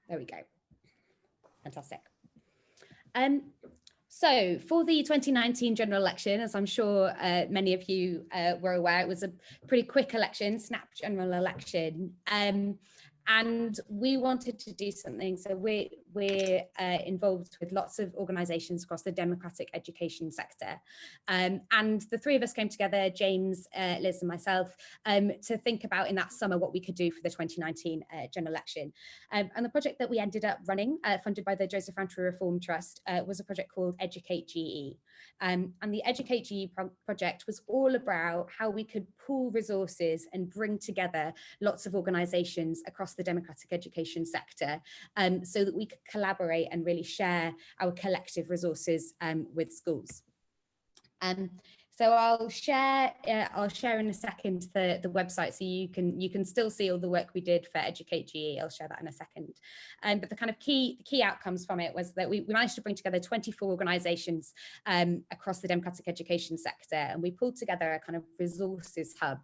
There we go. Fantastic. So for the 2019 general election, as I'm sure many of you were aware, it was a pretty quick election, snap general election. And we wanted to do something. So we're involved with lots of organisations across the democratic education sector. And the three of us came together, James, Liz and myself, to think about in that summer what we could do for the 2019 general election. And the project that we ended up running, funded by the Joseph Rowntree Reform Trust, was a project called Educate GE. And the Educate GE project was all about how we could pool resources and bring together lots of organisations across the democratic education sector, so that we could collaborate and really share our collective resources with schools. So I'll share in a second the website, so you can still see all the work we did for Educate GE. I'll share that in a second. But the kind of key outcomes from it was that we managed to bring together 24 organisations across the democratic education sector, and we pulled together a kind of resources hub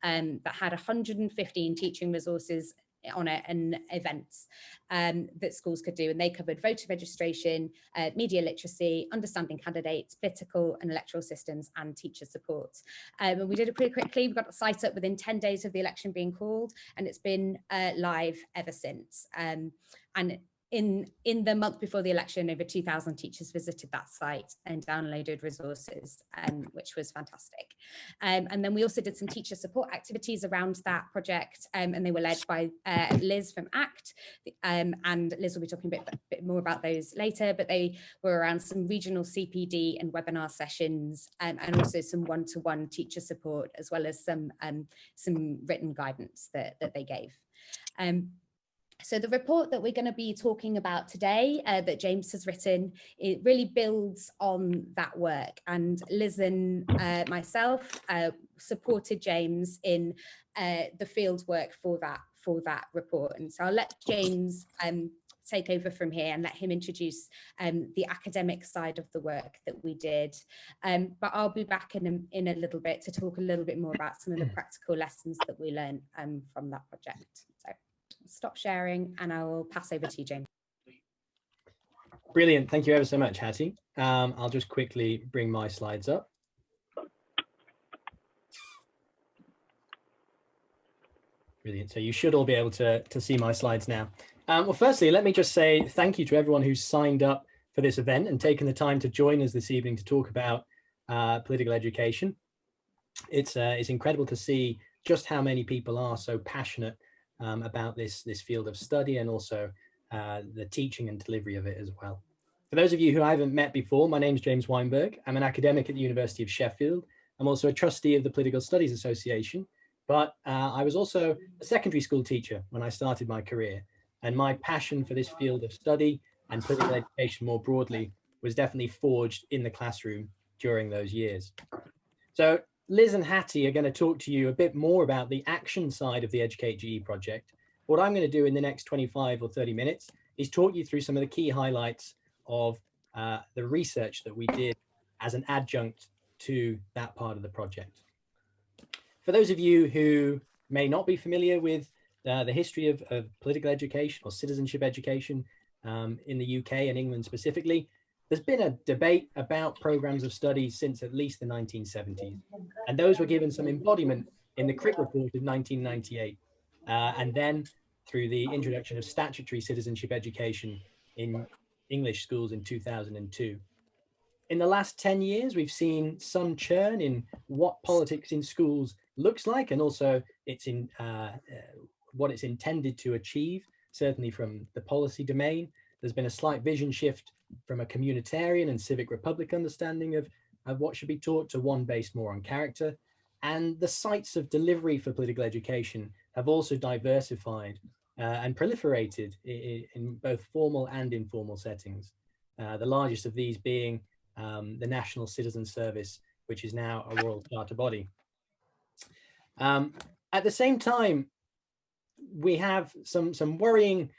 that had 115 teaching resources on it and events that schools could do, and they covered voter registration, media literacy, understanding candidates, political and electoral systems, and teacher support. And we did it pretty quickly. We got the site up within 10 days of the election being called, and it's been live ever since. And in the month before the election, over 2,000 teachers visited that site and downloaded resources, which was fantastic. And then we also did some teacher support activities around that project, and they were led by Liz from ACT, and Liz will be talking a bit more about those later, but they were around some regional CPD and webinar sessions, and also some one-to-one teacher support, as well as some written guidance that they gave. So the report that we're going to be talking about today, that James has written, it really builds on that work. And Liz and myself supported James in the field work for that report. And so I'll let James take over from here and let him introduce the academic side of the work that we did. But I'll be back in a little bit to talk a little bit more about some of the practical lessons that we learned from that project. So stop sharing and I will pass over to you, James. Brilliant. Thank you ever so much, Hattie. I'll just quickly bring my slides up. Brilliant. So you should all be able to see my slides now. Well, firstly, let me just say thank you to everyone who's signed up for this event and taken the time to join us this evening to talk about political education. It's incredible to see just how many people are so passionate about this field of study, and also the teaching and delivery of it as well. For those of you who I haven't met before, my name's James Weinberg. I'm an academic at the University of Sheffield. I'm also a trustee of the Political Studies Association, but I was also a secondary school teacher when I started my career. And my passion for this field of study and political education more broadly was definitely forged in the classroom during those years. So Liz and Hattie are going to talk to you a bit more about the action side of the Educate GE project. What I'm going to do in the next 25 or 30 minutes is talk you through some of the key highlights of the research that we did as an adjunct to that part of the project. For those of you who may not be familiar with the history of political education or citizenship education in the UK and England specifically, there's been a debate about programs of study since at least the 1970s. And those were given some embodiment in the Crick Report of 1998. And then through the introduction of statutory citizenship education in English schools in 2002. In the last 10 years, we've seen some churn in what politics in schools looks like, and also what it's intended to achieve, certainly from the policy domain. There's been a slight vision shift from a communitarian and civic republic understanding of what should be taught to one based more on character. And the sites of delivery for political education have also diversified and proliferated in both formal and informal settings. The largest of these being the National Citizen Service, which is now a Royal Charter body. At the same time, we have some worrying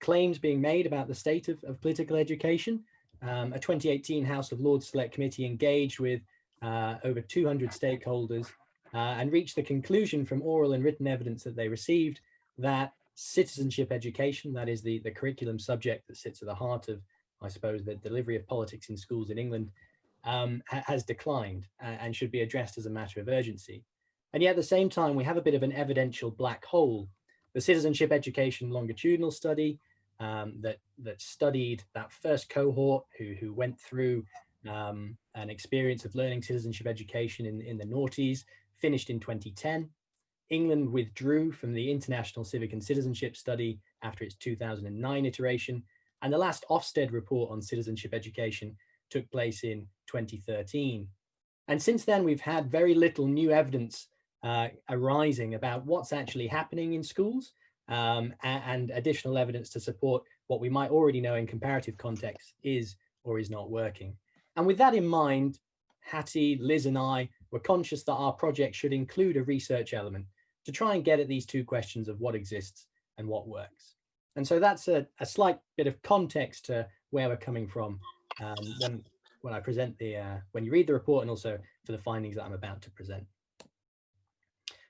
claims being made about the state of political education. A 2018 House of Lords Select Committee engaged with over 200 stakeholders and reached the conclusion from oral and written evidence that they received that citizenship education, that is the curriculum subject that sits at the heart of, I suppose, the delivery of politics in schools in England, has declined and should be addressed as a matter of urgency. And yet at the same time, we have a bit of an evidential black hole. The citizenship education longitudinal study that studied that first cohort who went through an experience of learning citizenship education in the noughties, finished in 2010. England withdrew from the International Civic and Citizenship Study after its 2009 iteration, and the last Ofsted report on citizenship education took place in 2013. And since then, we've had very little new evidence arising about what's actually happening in schools, and additional evidence to support what we might already know in comparative context is or is not working. And with that in mind, Hattie, Liz and I were conscious that our project should include a research element to try and get at these two questions of what exists and what works. And so that's a slight bit of context to where we're coming from when I present when you read the report, and also for the findings that I'm about to present.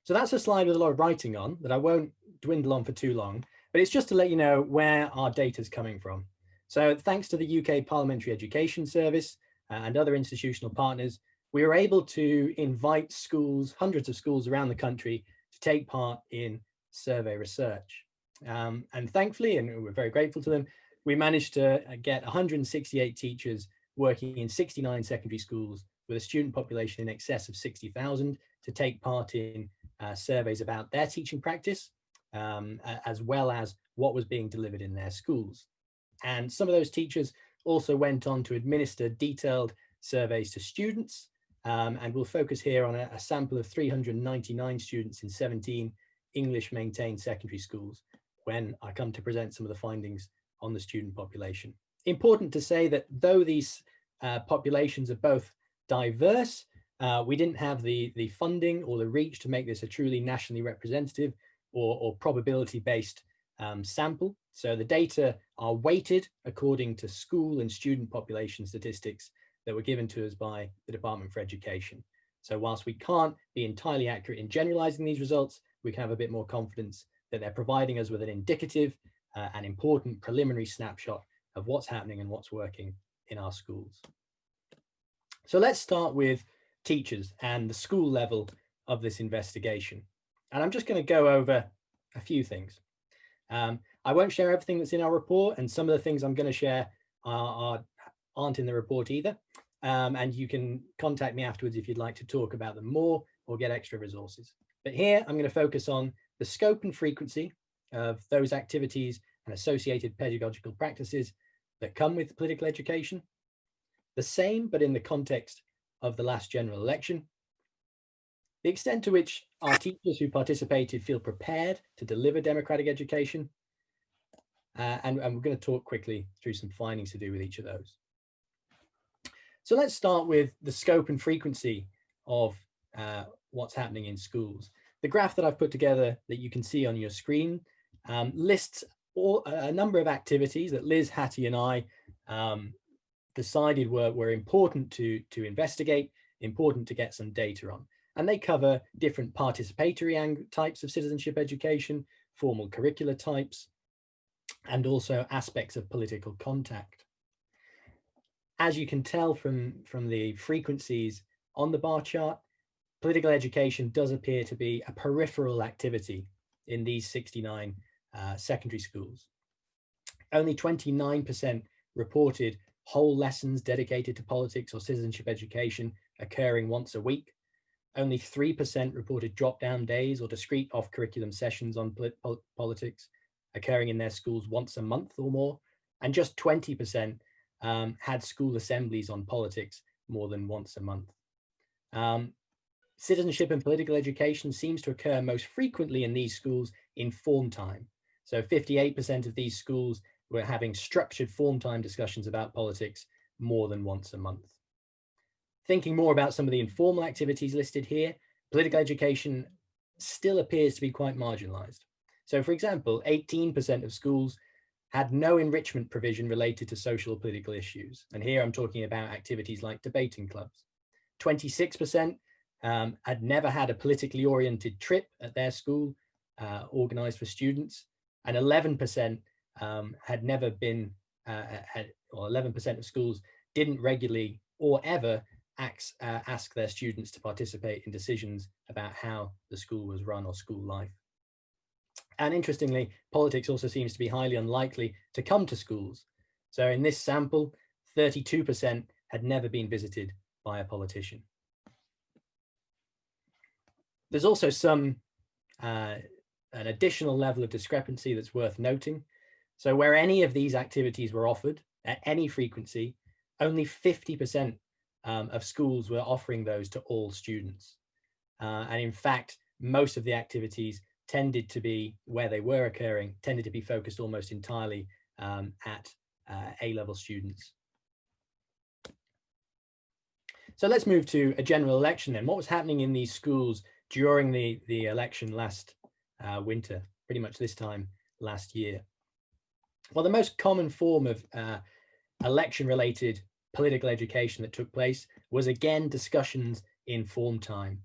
So that's a slide with a lot of writing on that I won't dwindle on for too long, but it's just to let you know where our data is coming from. So thanks to the UK Parliamentary Education Service and other institutional partners, we were able to invite schools, hundreds of schools around the country, to take part in survey research. And thankfully, and we're very grateful to them, we managed to get 168 teachers working in 69 secondary schools with a student population in excess of 60,000 to take part in surveys about their teaching practice, as well as what was being delivered in their schools. And some of those teachers also went on to administer detailed surveys to students, and we'll focus here on a sample of 399 students in 17 English maintained secondary schools when I come to present some of the findings on the student population. Important to say that though these populations are both diverse, we didn't have the funding or the reach to make this a truly nationally representative or probability-based sample. So the data are weighted according to school and student population statistics that were given to us by the Department for Education. So whilst we can't be entirely accurate in generalizing these results, we can have a bit more confidence that they're providing us with an indicative and important preliminary snapshot of what's happening and what's working in our schools. So let's start with teachers and the school level of this investigation. And I'm just going to go over a few things. I won't share everything that's in our report, and some of the things I'm going to share aren't in the report either. And you can contact me afterwards if you'd like to talk about them more or get extra resources. But here I'm going to focus on the scope and frequency of those activities and associated pedagogical practices that come with political education, the same but in the context of the last general election, the extent to which our teachers who participated feel prepared to deliver democratic education, and we're going to talk quickly through some findings to do with each of those. So let's start with the scope and frequency of what's happening in schools. The graph that I've put together that you can see on your screen lists a number of activities that Liz, Hattie and I decided were important to investigate, important to get some data on. And they cover different participatory types of citizenship education, formal curricular types, and also aspects of political contact. As you can tell from the frequencies on the bar chart, political education does appear to be a peripheral activity in these 69 secondary schools. Only 29% reported whole lessons dedicated to politics or citizenship education occurring once a week. Only 3% reported drop-down days or discrete off-curriculum sessions on politics occurring in their schools once a month or more. And just 20% had school assemblies on politics more than once a month. Citizenship and political education seems to occur most frequently in these schools in form time. So 58% of these schools were having structured form time discussions about politics more than once a month. Thinking more about some of the informal activities listed here, political education still appears to be quite marginalized. So for example, 18% of schools had no enrichment provision related to social or political issues. And here I'm talking about activities like debating clubs. 26% had never had a politically oriented trip at their school organized for students. and 11% had never been, or 11% of schools didn't regularly or ever ask their students to participate in decisions about how the school was run or school life. And interestingly, politics also seems to be highly unlikely to come to schools. So in this sample, 32% had never been visited by a politician. There's also an additional level of discrepancy that's worth noting. So where any of these activities were offered at any frequency, only 50% of schools were offering those to all students. And in fact, most of the activities tended to be, where they were occurring, tended to be focused almost entirely at A-level students. So let's move to a general election then. What was happening in these schools during the election last winter, pretty much this time last year? Well, the most common form of election-related political education that took place was again discussions in form time.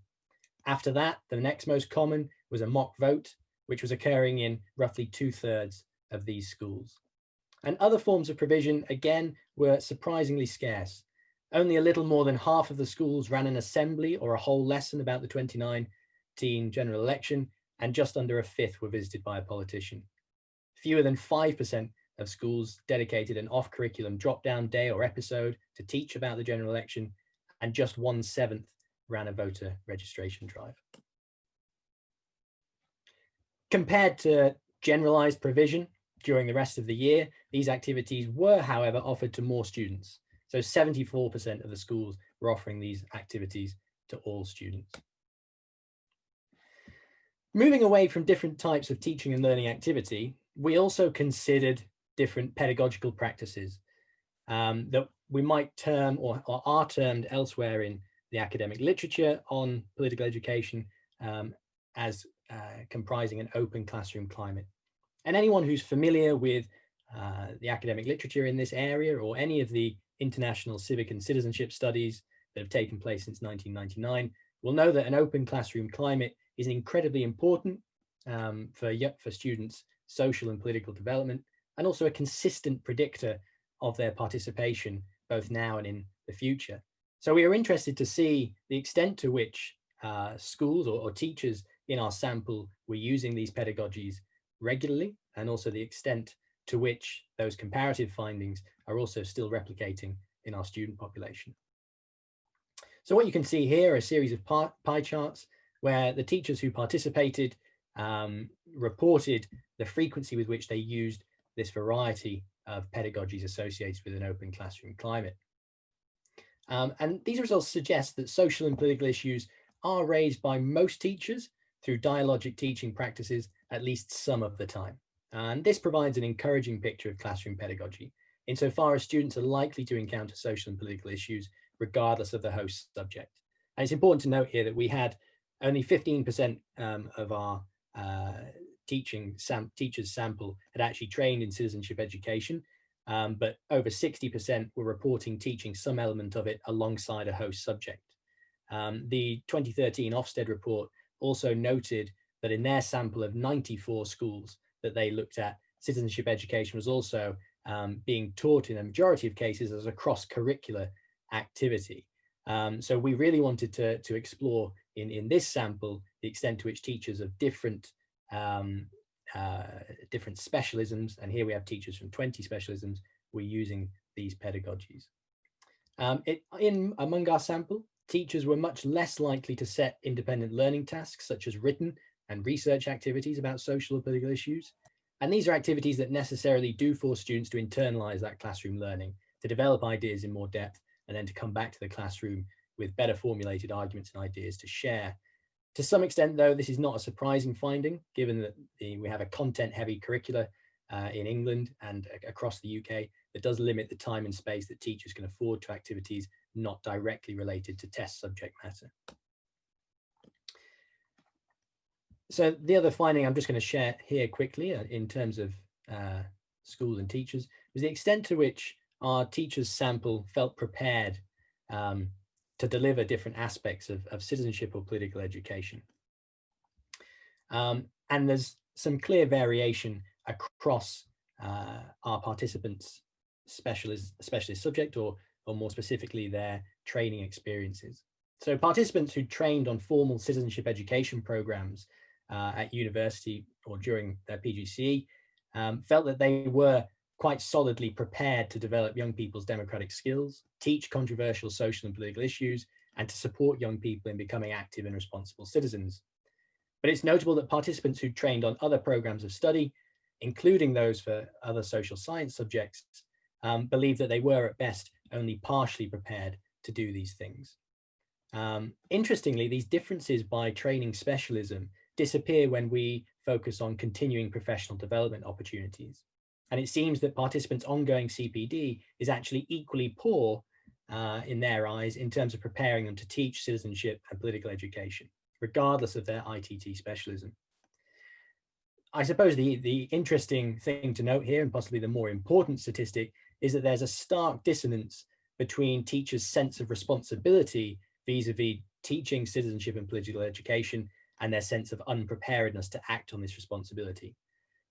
After that, the next most common was a mock vote, which was occurring in roughly 2/3 of these schools. And other forms of provision, again, were surprisingly scarce. Only a little more than half of the schools ran an assembly or a whole lesson about the 2019 general election, and just under a fifth were visited by a politician. Fewer than 5% of schools dedicated an off-curriculum drop-down day or episode to teach about the general election, and just 1/7 ran a voter registration drive. Compared to generalized provision during the rest of the year, these activities were, however, offered to more students. So 74% of the schools were offering these activities to all students. Moving away from different types of teaching and learning activity, we also considered different pedagogical practices that we might term or are termed elsewhere in the academic literature on political education as comprising an open classroom climate. And anyone who's familiar with the academic literature in this area, or any of the international civic and citizenship studies that have taken place since 1999, will know that an open classroom climate is incredibly important for students' social and political development, and also a consistent predictor of their participation, both now and in the future. So we are interested to see the extent to which schools or teachers in our sample were using these pedagogies regularly, and also the extent to which those comparative findings are also still replicating in our student population. So what you can see here are a series of pie charts where the teachers who participated reported the frequency with which they used this variety of pedagogies associated with an open classroom climate. And these results suggest that social and political issues are raised by most teachers through dialogic teaching practices at least some of the time. And this provides an encouraging picture of classroom pedagogy, insofar as students are likely to encounter social and political issues regardless of the host subject. And it's important to note here that we had only 15% of our teachers sample had actually trained in citizenship education, but over 60% were reporting teaching some element of it alongside a host subject. The 2013 Ofsted report also noted that in their sample of 94 schools that they looked at, citizenship education was also being taught in a majority of cases as a cross-curricular activity. So we really wanted to explore in this sample the extent to which teachers of different specialisms, and here we have teachers from 20 specialisms, were using these pedagogies. Among our sample, teachers were much less likely to set independent learning tasks such as written and research activities about social or political issues. And these are activities that necessarily do force students to internalize that classroom learning, to develop ideas in more depth, and then to come back to the classroom with better formulated arguments and ideas to share. To some extent, though, this is not a surprising finding, given that we have a content-heavy curricula in England and across the UK that does limit the time and space that teachers can afford to activities not directly related to test subject matter. So the other finding I'm just going to share here quickly in terms of schools and teachers was the extent to which our teachers sample felt prepared to deliver different aspects of citizenship or political education. And there's some clear variation across our participants' specialist subject, or more specifically, their training experiences. So participants who trained on formal citizenship education programs at university or during their PGCE felt that they were quite solidly prepared to develop young people's democratic skills, teach controversial social and political issues, and to support young people in becoming active and responsible citizens. But it's notable that participants who trained on other programs of study, including those for other social science subjects, believe that they were at best only partially prepared to do these things. Interestingly, these differences by training specialism disappear when we focus on continuing professional development opportunities. And it seems that participants' ongoing CPD is actually equally poor in their eyes in terms of preparing them to teach citizenship and political education, regardless of their ITT specialism. I suppose the interesting thing to note here, and possibly the more important statistic, is that there's a stark dissonance between teachers' sense of responsibility vis-a-vis teaching citizenship and political education and their sense of unpreparedness to act on this responsibility.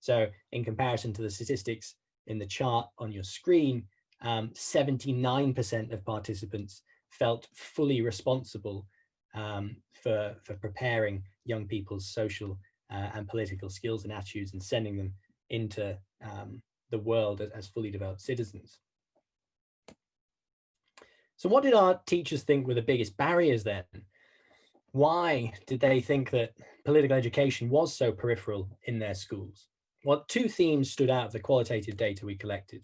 So in comparison to the statistics in the chart on your screen, 79% of participants felt fully responsible for preparing young people's social and political skills and attitudes and sending them into the world as fully developed citizens. So what did our teachers think were the biggest barriers then? Why did they think that political education was so peripheral in their schools? Well, two themes stood out of the qualitative data we collected.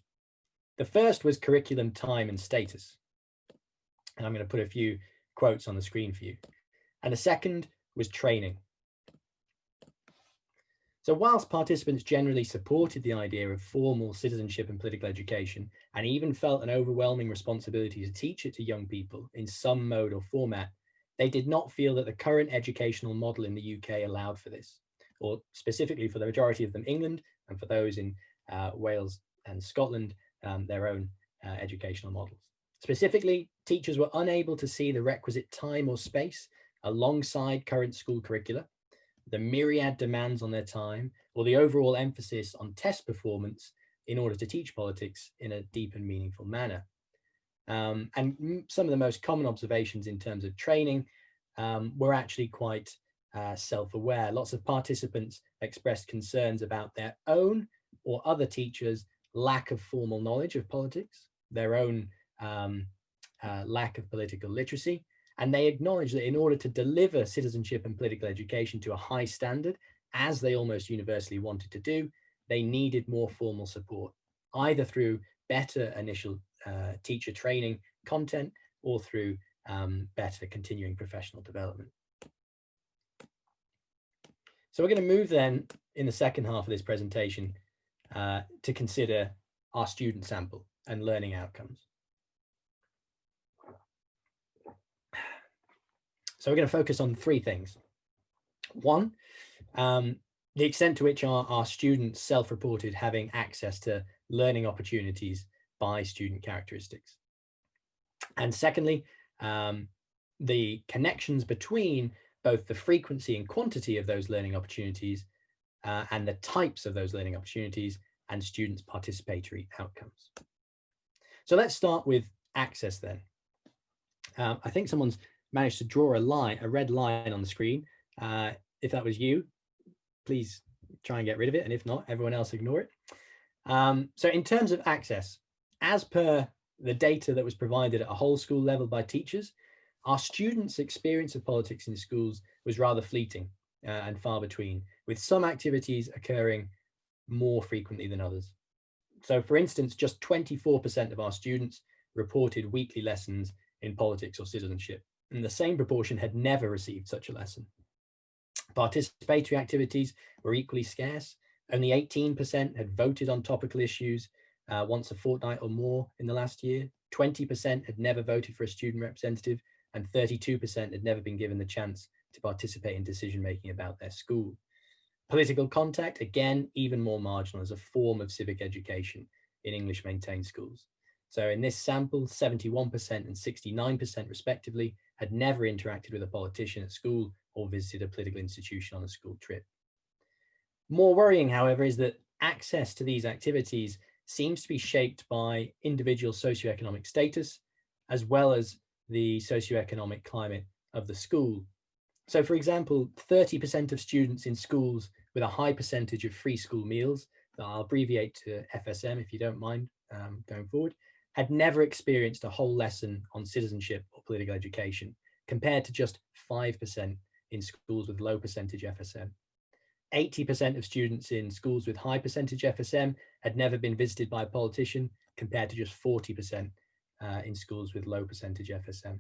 The first was curriculum time and status. And I'm going to put a few quotes on the screen for you. And the second was training. So whilst participants generally supported the idea of formal citizenship and political education, and even felt an overwhelming responsibility to teach it to young people in some mode or format, they did not feel that the current educational model in the UK allowed for this, or specifically for the majority of them, England, and for those in Wales and Scotland, their own educational models. Specifically, teachers were unable to see the requisite time or space alongside current school curricula, the myriad demands on their time, or the overall emphasis on test performance in order to teach politics in a deep and meaningful manner. And some of the most common observations in terms of training were actually quite self-aware. Lots of participants expressed concerns about their own or other teachers' lack of formal knowledge of politics, their own lack of political literacy, and they acknowledge that in order to deliver citizenship and political education to a high standard, as they almost universally wanted to do, they needed more formal support, either through better initial teacher training content or through better continuing professional development. So we're going to move then in the second half of this presentation to consider our student sample and learning outcomes. So we're going to focus on three things. One, the extent to which our students self-reported having access to learning opportunities by student characteristics. And secondly, the connections between both the frequency and quantity of those learning opportunities and the types of those learning opportunities and students' participatory outcomes. So let's start with access then. I think someone's managed to draw a red line on the screen. If that was you, please try and get rid of it. And if not, everyone else ignore it. So in terms of access, as per the data that was provided at a whole school level by teachers, our students' experience of politics in schools was rather fleeting and far between, with some activities occurring more frequently than others. So for instance, just 24% of our students reported weekly lessons in politics or citizenship, and the same proportion had never received such a lesson. Participatory activities were equally scarce. Only 18% had voted on topical issues once a fortnight or more in the last year. 20% had never voted for a student representative, and 32% had never been given the chance to participate in decision-making about their school. Political contact, again, even more marginal as a form of civic education in English maintained schools. So in this sample, 71% and 69% respectively had never interacted with a politician at school or visited a political institution on a school trip. More worrying, however, is that access to these activities seems to be shaped by individual socioeconomic status, as well as the socioeconomic climate of the school. So for example, 30% of students in schools with a high percentage of free school meals, that I'll abbreviate to FSM if you don't mind going forward, had never experienced a whole lesson on citizenship or political education, compared to just 5% in schools with low percentage FSM. 80% of students in schools with high percentage FSM had never been visited by a politician, compared to just 40% in schools with low percentage FSM.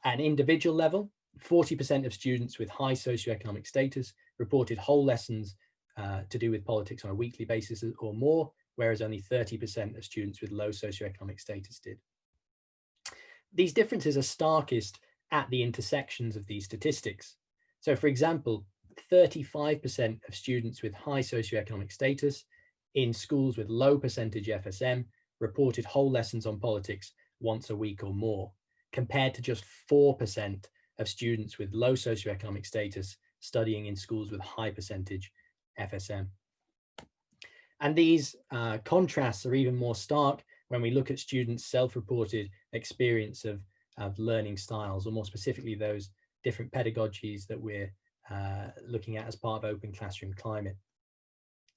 At an individual level, 40% of students with high socioeconomic status reported whole lessons to do with politics on a weekly basis or more, whereas only 30% of students with low socioeconomic status did. These differences are starkest at the intersections of these statistics. So for example, 35% of students with high socioeconomic status in schools with low percentage FSM reported whole lessons on politics once a week or more, compared to just 4% of students with low socioeconomic status studying in schools with high percentage FSM. And these contrasts are even more stark when we look at students' self-reported experience of learning styles, or more specifically, those different pedagogies that we're looking at as part of Open Classroom Climate.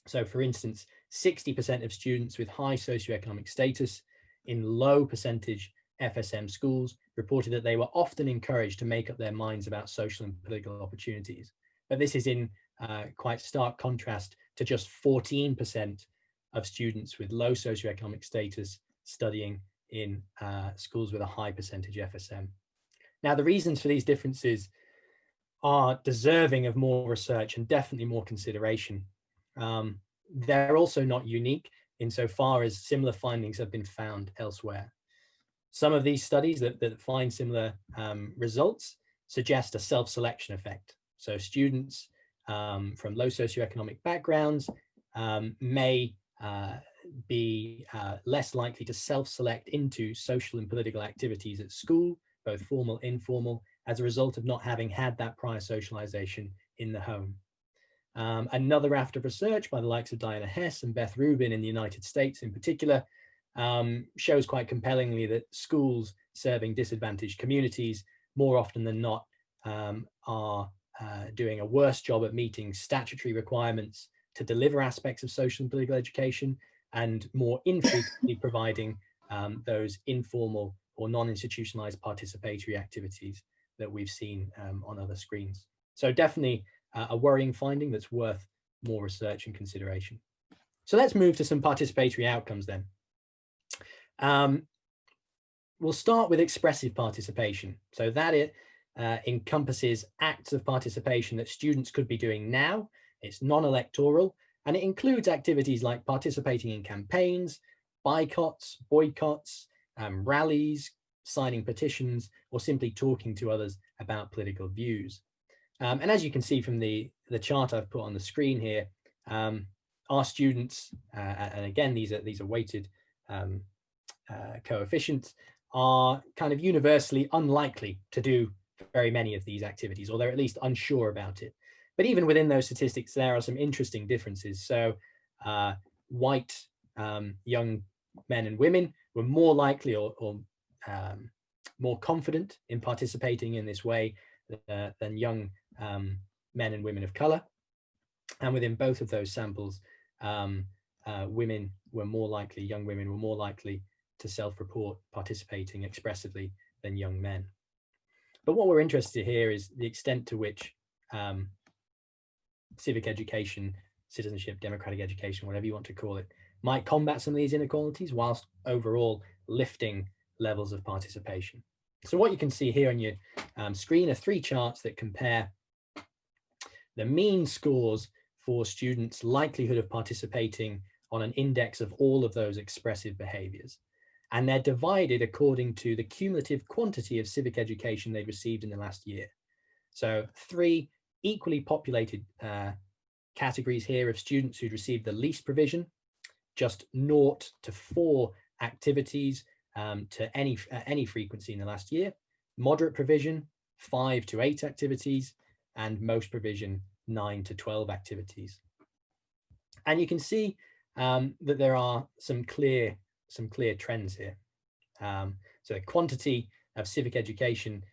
So for instance, 60% of students with high socioeconomic status in low percentage FSM schools reported that they were often encouraged to make up their minds about social and political opportunities. But this is in quite stark contrast to just 14% of students with low socioeconomic status studying in schools with a high percentage FSM. Now, the reasons for these differences are deserving of more research and definitely more consideration. They're also not unique insofar as similar findings have been found elsewhere. Some of these studies that find similar results suggest a self-selection effect. So students from low socioeconomic backgrounds may be less likely to self-select into social and political activities at school, both formal, informal, as a result of not having had that prior socialization in the home. Another raft of research by the likes of Diana Hess and Beth Rubin in the United States in particular shows quite compellingly that schools serving disadvantaged communities more often than not are doing a worse job at meeting statutory requirements to deliver aspects of social and political education, and more infrequently providing those informal or non-institutionalized participatory activities that we've seen on other screens. So definitely a worrying finding that's worth more research and consideration. So let's move to some participatory outcomes then. We'll start with expressive participation. So that it encompasses acts of participation that students could be doing now. It's non-electoral, and it includes activities like participating in campaigns, boycotts, rallies, signing petitions, or simply talking to others about political views. And as you can see from the chart I've put on the screen here, our students, and again, these are weighted coefficients, are kind of universally unlikely to do very many of these activities, or they're at least unsure about it. But even within those statistics, there are some interesting differences. So white young men and women were more likely or more confident in participating in this way than young men and women of color. And within both of those samples, women were more likely, young women were more likely to self-report participating expressively than young men. But what we're interested in here is the extent to which civic education, citizenship, democratic education, whatever you want to call it, might combat some of these inequalities whilst overall lifting levels of participation. So what you can see here on your screen are three charts that compare the mean scores for students' likelihood of participating on an index of all of those expressive behaviors. And they're divided according to the cumulative quantity of civic education they'd received in the last year. So three equally populated categories here of students who'd received the least provision, just 0 to 4 activities to any frequency in the last year, moderate provision, 5 to 8 activities, and most provision, 9 to 12 activities. And you can see that there are some clear trends here. So the quantity of civic education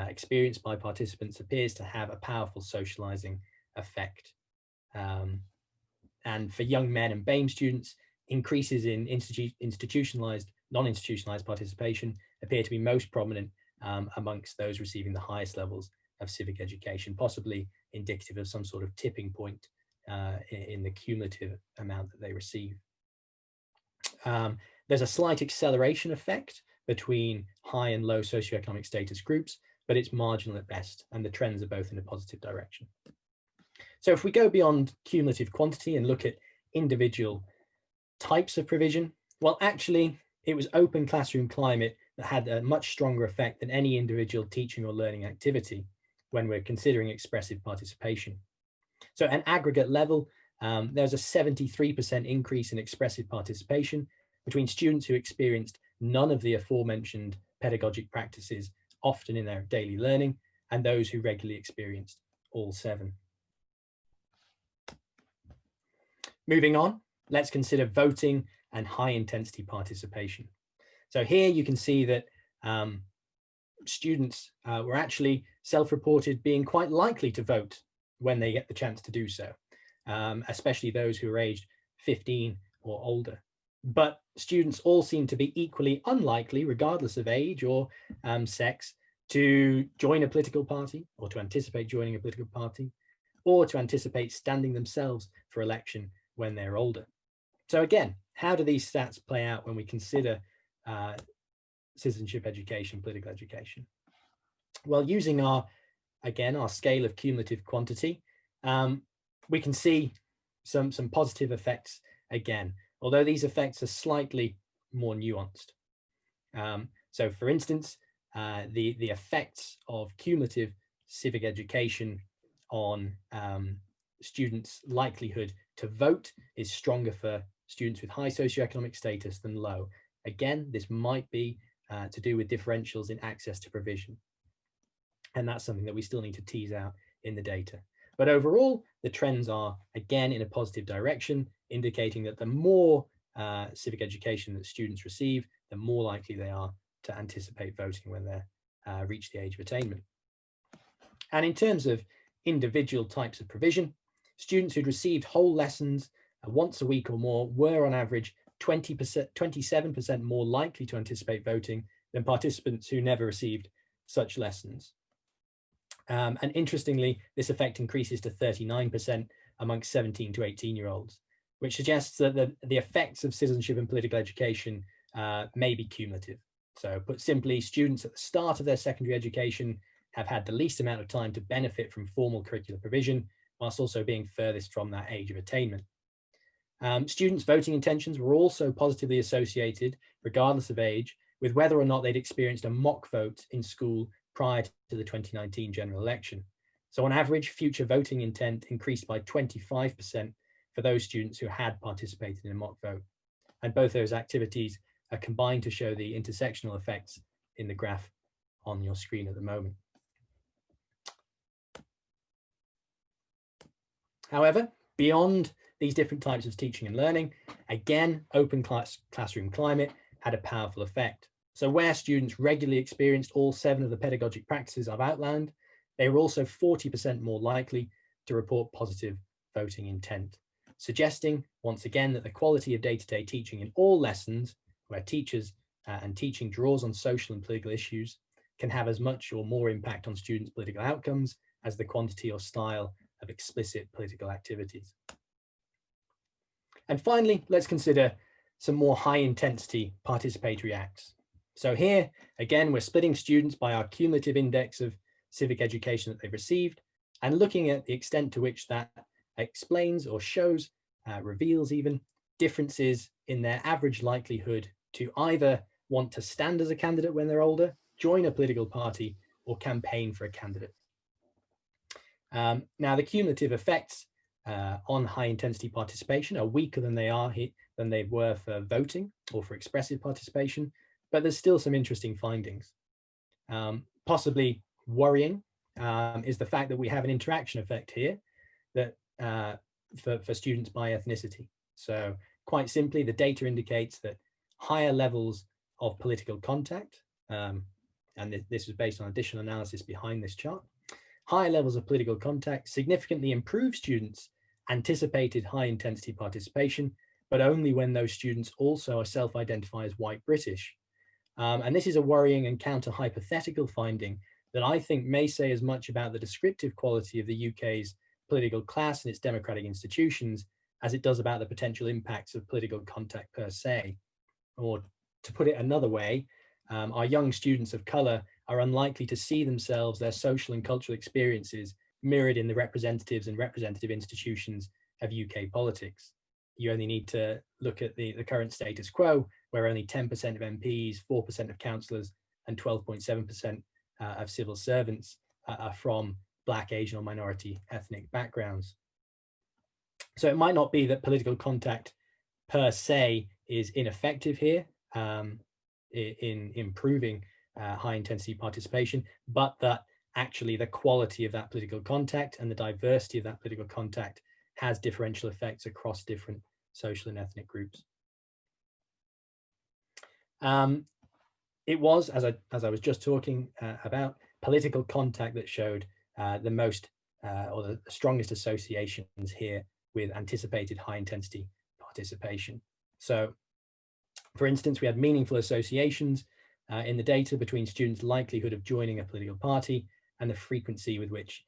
experienced by participants appears to have a powerful socializing effect. And for young men and BAME students, increases in institutionalized, non-institutionalized participation appear to be most prominent amongst those receiving the highest levels of civic education, possibly indicative of some sort of tipping point in the cumulative amount that they receive. There's a slight acceleration effect between high and low socioeconomic status groups, but it's marginal at best, and the trends are both in a positive direction. So if we go beyond cumulative quantity and look at individual types of provision, well, actually, it was open classroom climate that had a much stronger effect than any individual teaching or learning activity when we're considering expressive participation. So at an aggregate level, there's a 73% increase in expressive participation between students who experienced none of the aforementioned pedagogic practices often in their daily learning and those who regularly experienced all 7. Moving on, let's consider voting and high intensity participation. So here you can see that students were actually self-reported being quite likely to vote when they get the chance to do so, especially those who are aged 15 or older. But students all seem to be equally unlikely, regardless of age or sex, to join a political party or to anticipate joining a political party or to anticipate standing themselves for election when they're older. So again, how do these stats play out when we consider citizenship education, political education? Well, using our scale of cumulative quantity, we can see some positive effects again, although these effects are slightly more nuanced. So for instance, the effects of cumulative civic education on students' likelihood to vote is stronger for students with high socioeconomic status than low. Again, this might be to do with differentials in access to provision. And that's something that we still need to tease out in the data. But overall, the trends are, again, in a positive direction, indicating that the more civic education that students receive, the more likely they are to anticipate voting when they reach the age of attainment. And in terms of individual types of provision, students who'd received whole lessons once a week or more were on average 27% more likely to anticipate voting than participants who never received such lessons. And interestingly, this effect increases to 39% amongst 17 to 18-year-olds, which suggests that the effects of citizenship and political education may be cumulative. So put simply, students at the start of their secondary education have had the least amount of time to benefit from formal curricular provision, whilst also being furthest from that age of attainment. Students' voting intentions were also positively associated, regardless of age, with whether or not they'd experienced a mock vote in school prior to the 2019 general election. So on average, future voting intent increased by 25% for those students who had participated in a mock vote. And both those activities are combined to show the intersectional effects in the graph on your screen at the moment. However, beyond these different types of teaching and learning, again, open classroom climate had a powerful effect. So where students regularly experienced all 7 of the pedagogic practices I've outlined, they were also 40% more likely to report positive voting intent, suggesting once again that the quality of day-to-day teaching in all lessons where teachers and teaching draws on social and political issues can have as much or more impact on students' political outcomes as the quantity or style of explicit political activities. And finally, let's consider some more high-intensity participatory acts. So here, again, we're splitting students by our cumulative index of civic education that they've received and looking at the extent to which that explains or shows, reveals even, differences in their average likelihood to either want to stand as a candidate when they're older, join a political party, or campaign for a candidate. Now, the cumulative effects on high-intensity participation are weaker than they were for voting or for expressive participation, but there's still some interesting findings. Possibly worrying is the fact that we have an interaction effect here, that for students by ethnicity. So quite simply, the data indicates that higher levels of political contact, and this was based on additional analysis behind this chart, higher levels of political contact significantly improve students' anticipated high intensity participation, but only when those students also self-identify as white British. And this is a worrying and counter-hypothetical finding that I think may say as much about the descriptive quality of the UK's political class and its democratic institutions as it does about the potential impacts of political contact per se. Or to put it another way, our young students of colour are unlikely to see themselves, their social and cultural experiences mirrored in the representatives and representative institutions of UK politics. You only need to look at the current status quo, where only 10% of MPs, 4% of councillors, and 12.7% of civil servants are from Black, Asian, or minority ethnic backgrounds. So it might not be that political contact per se is ineffective here in improving high intensity participation, but that actually the quality of that political contact and the diversity of that political contact has differential effects across different social and ethnic groups. It was, as I was just talking about, political contact that showed the most or the strongest associations here with anticipated high intensity participation. So, for instance, we had meaningful associations in the data between students' likelihood of joining a political party and the frequency with which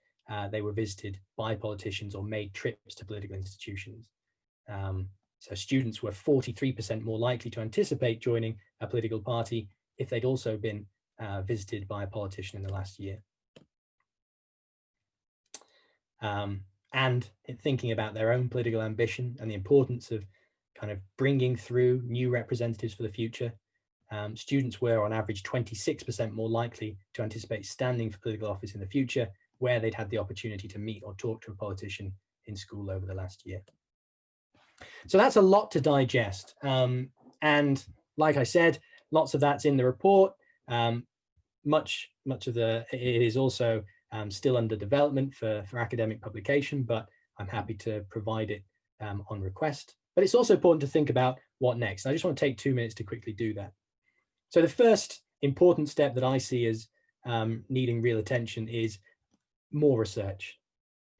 they were visited by politicians or made trips to political institutions. So students were 43% more likely to anticipate joining a political party if they'd also been visited by a politician in the last year. And in thinking about their own political ambition and the importance of kind of bringing through new representatives for the future, students were on average 26% more likely to anticipate standing for political office in the future where they'd had the opportunity to meet or talk to a politician in school over the last year. So that's a lot to digest. And like I said, lots of that's in the report. Much of it is also still under development for academic publication, but I'm happy to provide it on request. But it's also important to think about what next. I just want to take 2 minutes to quickly do that. So the first important step that I see as needing real attention is more research.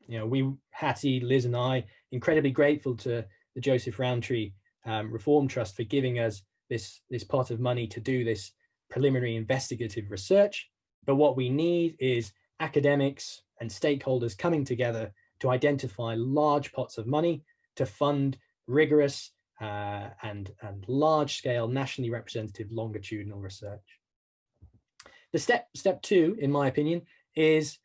You know, we, Hattie, Liz and I, incredibly grateful to the Joseph Rowntree Reform Trust for giving us this pot of money to do this preliminary investigative research. But what we need is academics and stakeholders coming together to identify large pots of money to fund rigorous and large-scale nationally representative longitudinal research. The step two, in my opinion, is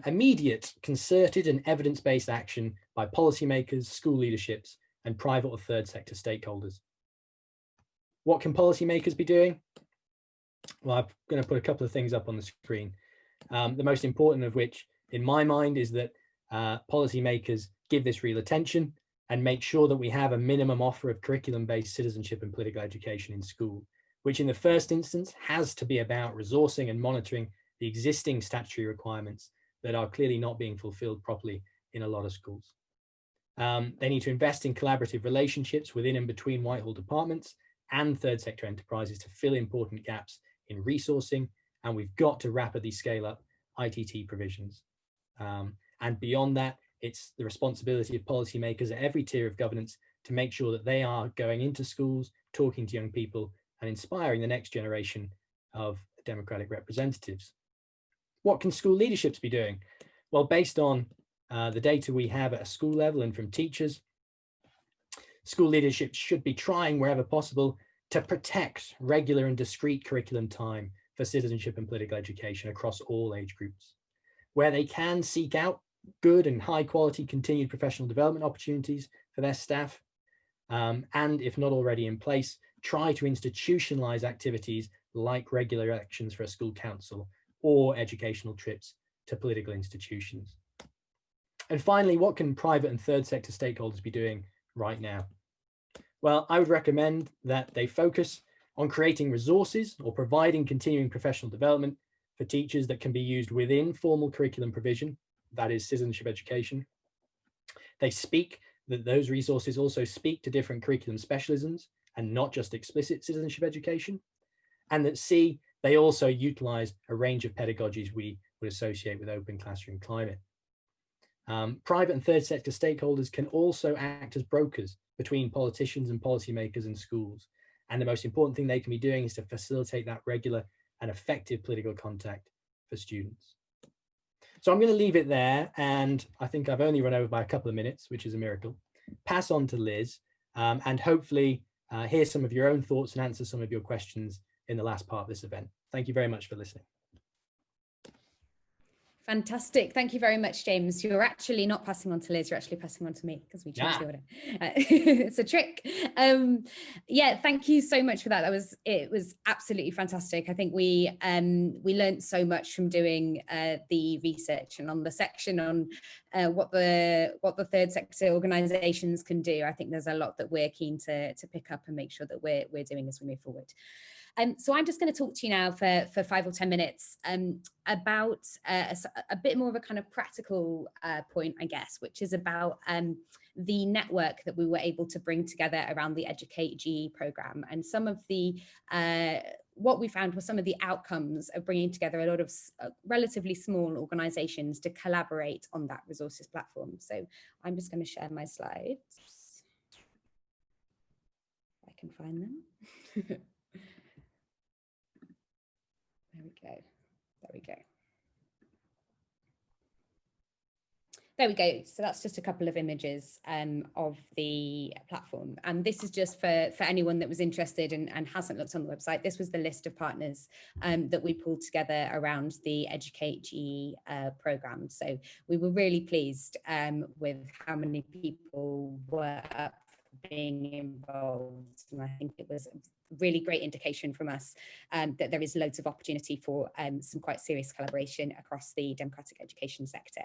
immediate, concerted and evidence-based action by policymakers, school leaderships, and private or third sector stakeholders. What can policymakers be doing? Well, I'm going to put a couple of things up on the screen. The most important of which, in my mind, is that policymakers give this real attention and make sure that we have a minimum offer of curriculum-based citizenship and political education in school, which in the first instance has to be about resourcing and monitoring the existing statutory requirements that are clearly not being fulfilled properly in a lot of schools. They need to invest in collaborative relationships within and between Whitehall departments and third sector enterprises to fill important gaps in resourcing, and we've got to rapidly scale up ITT provisions. And beyond that, it's the responsibility of policymakers at every tier of governance to make sure that they are going into schools, talking to young people, and inspiring the next generation of democratic representatives. What can school leaderships be doing? Well, based on the data we have at a school level and from teachers, school leadership should be trying wherever possible to protect regular and discrete curriculum time for citizenship and political education across all age groups. Where they can, seek out good and high quality continued professional development opportunities for their staff. And if not already in place, try to institutionalize activities like regular elections for a school council or educational trips to political institutions. And finally, what can private and third sector stakeholders be doing right now? Well, I would recommend that they focus on creating resources or providing continuing professional development for teachers that can be used within formal curriculum provision, that is citizenship education. They speak that those resources also speak to different curriculum specialisms and not just explicit citizenship education. And that C, they also utilize a range of pedagogies we would associate with open classroom climate. Private and third sector stakeholders can also act as brokers between politicians and policymakers and schools. And the most important thing they can be doing is to facilitate that regular and effective political contact for students. So I'm going to leave it there. And I think I've only run over by a couple of minutes, which is a miracle. Pass on to Liz and hopefully hear some of your own thoughts and answer some of your questions in the last part of this event. Thank you very much for listening. Fantastic. Thank you very much, James. You're actually not passing on to Liz, you're actually passing on to me because we changed the order. It's a trick. Yeah, thank you so much for that. It was absolutely fantastic. I think we learned so much from doing the research and on the section on what the third sector organisations can do. I think there's a lot that we're keen to pick up and make sure that we're doing as we move forward. So I'm just going to talk to you now for 5 or 10 minutes about a bit more of a kind of practical point, I guess, which is about the network that we were able to bring together around the Educate GE programme, and some of the what we found was some of the outcomes of bringing together a lot of relatively small organisations to collaborate on that resources platform. So I'm just going to share my slides. If I can find them. There we go. There we go. There we go. So that's just a couple of images of the platform. And this is just for anyone that was interested and hasn't looked on the website. This was the list of partners that we pulled together around the Educate GE programme. So we were really pleased with how many people were up for being involved. And I think it was really great indication from us that there is loads of opportunity for some quite serious collaboration across the democratic education sector.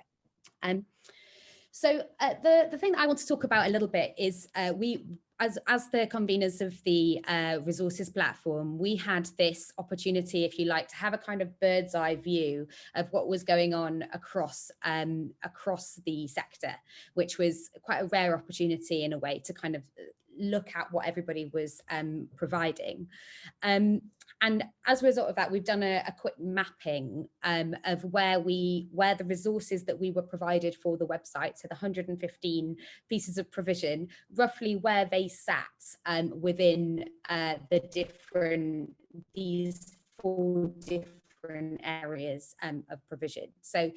So the thing that I want to talk about a little bit is we, as the conveners of the resources platform, we had this opportunity, if you like, to have a kind of bird's eye view of what was going on across the sector, which was quite a rare opportunity in a way to kind of look at what everybody was providing. And as a result of that, we've done a quick mapping of where the resources that we were provided for the website, so the 115 pieces of provision, roughly where they sat within these 4 different areas of provision. So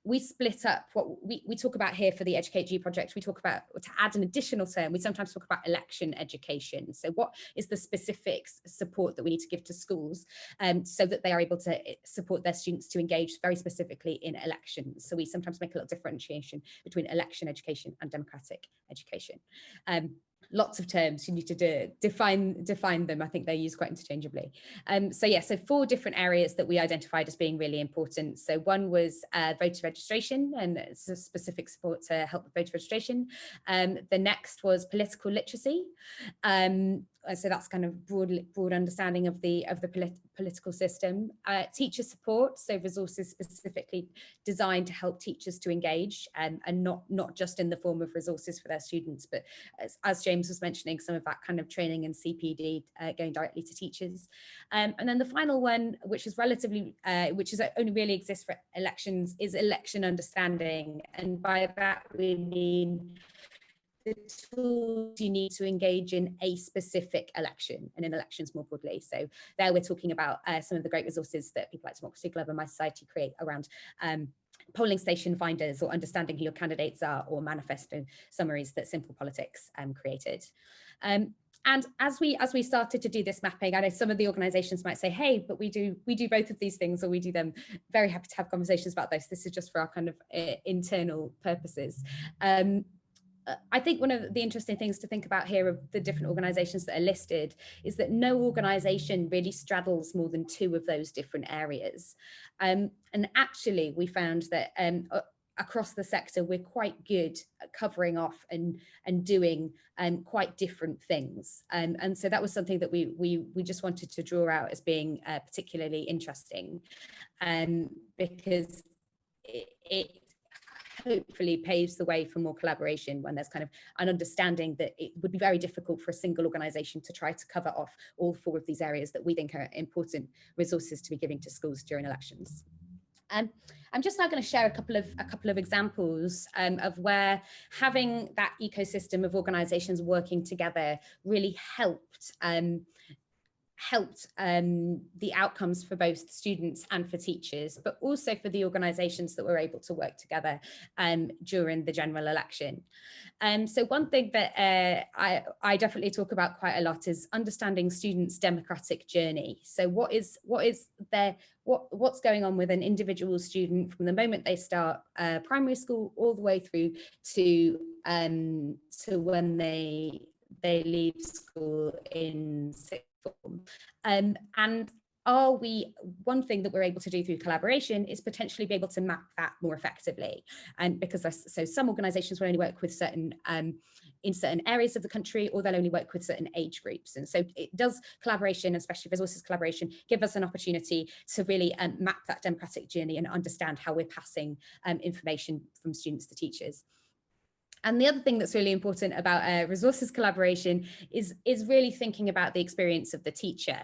we split up what we talk about here for the Educate G project. We talk about, to add an additional term, we sometimes talk about election education. So what is the specific support that we need to give to schools so that they are able to support their students to engage very specifically in elections? So we sometimes make a little differentiation between election education and democratic education. Lots of terms, you need to define them. I think they're used quite interchangeably. So 4 different areas that we identified as being really important. So one was voter registration and specific support to help with voter registration. The next was political literacy. So that's kind of broad understanding of the political system. Teacher support, so resources specifically designed to help teachers to engage and not just in the form of resources for their students, but as James was mentioning, some of that kind of training and CPD going directly to teachers. And then the final one, which is only really exists for elections, is election understanding. And by that we mean the tools you need to engage in a specific election and in elections more broadly. So there we're talking about some of the great resources that people like Democracy Club and My Society create around polling station finders, or understanding who your candidates are, or manifesto summaries that Simple Politics created. And as we started to do this mapping, I know some of the organisations might say, "Hey, but we do both of these things, or we do them." Very happy to have conversations about this. This is just for our kind of internal purposes. I think one of the interesting things to think about here of the different organisations that are listed is that no organisation really straddles more than 2 of those different areas. And actually, we found that across the sector, we're quite good at covering off and doing quite different things. And so that was something that we just wanted to draw out as being particularly interesting, because it hopefully paves the way for more collaboration when there's kind of an understanding that it would be very difficult for a single organisation to try to cover off all 4 of these areas that we think are important resources to be giving to schools during elections. I'm just now going to share a couple of examples of where having that ecosystem of organisations working together really helped the outcomes for both students and for teachers, but also for the organisations that were able to work together during the general election. So one thing that I definitely talk about quite a lot is understanding students' democratic journey. So what's going on with an individual student from the moment they start primary school all the way through to when they leave school in sixth form. And one thing that we're able to do through collaboration is potentially be able to map that more effectively. And because some organizations will only work with certain in certain areas of the country, or they'll only work with certain age groups. And so it does collaboration, and especially resources collaboration, give us an opportunity to really map that democratic journey and understand how we're passing information from students to teachers. And the other thing that's really important about resources collaboration is really thinking about the experience of the teacher.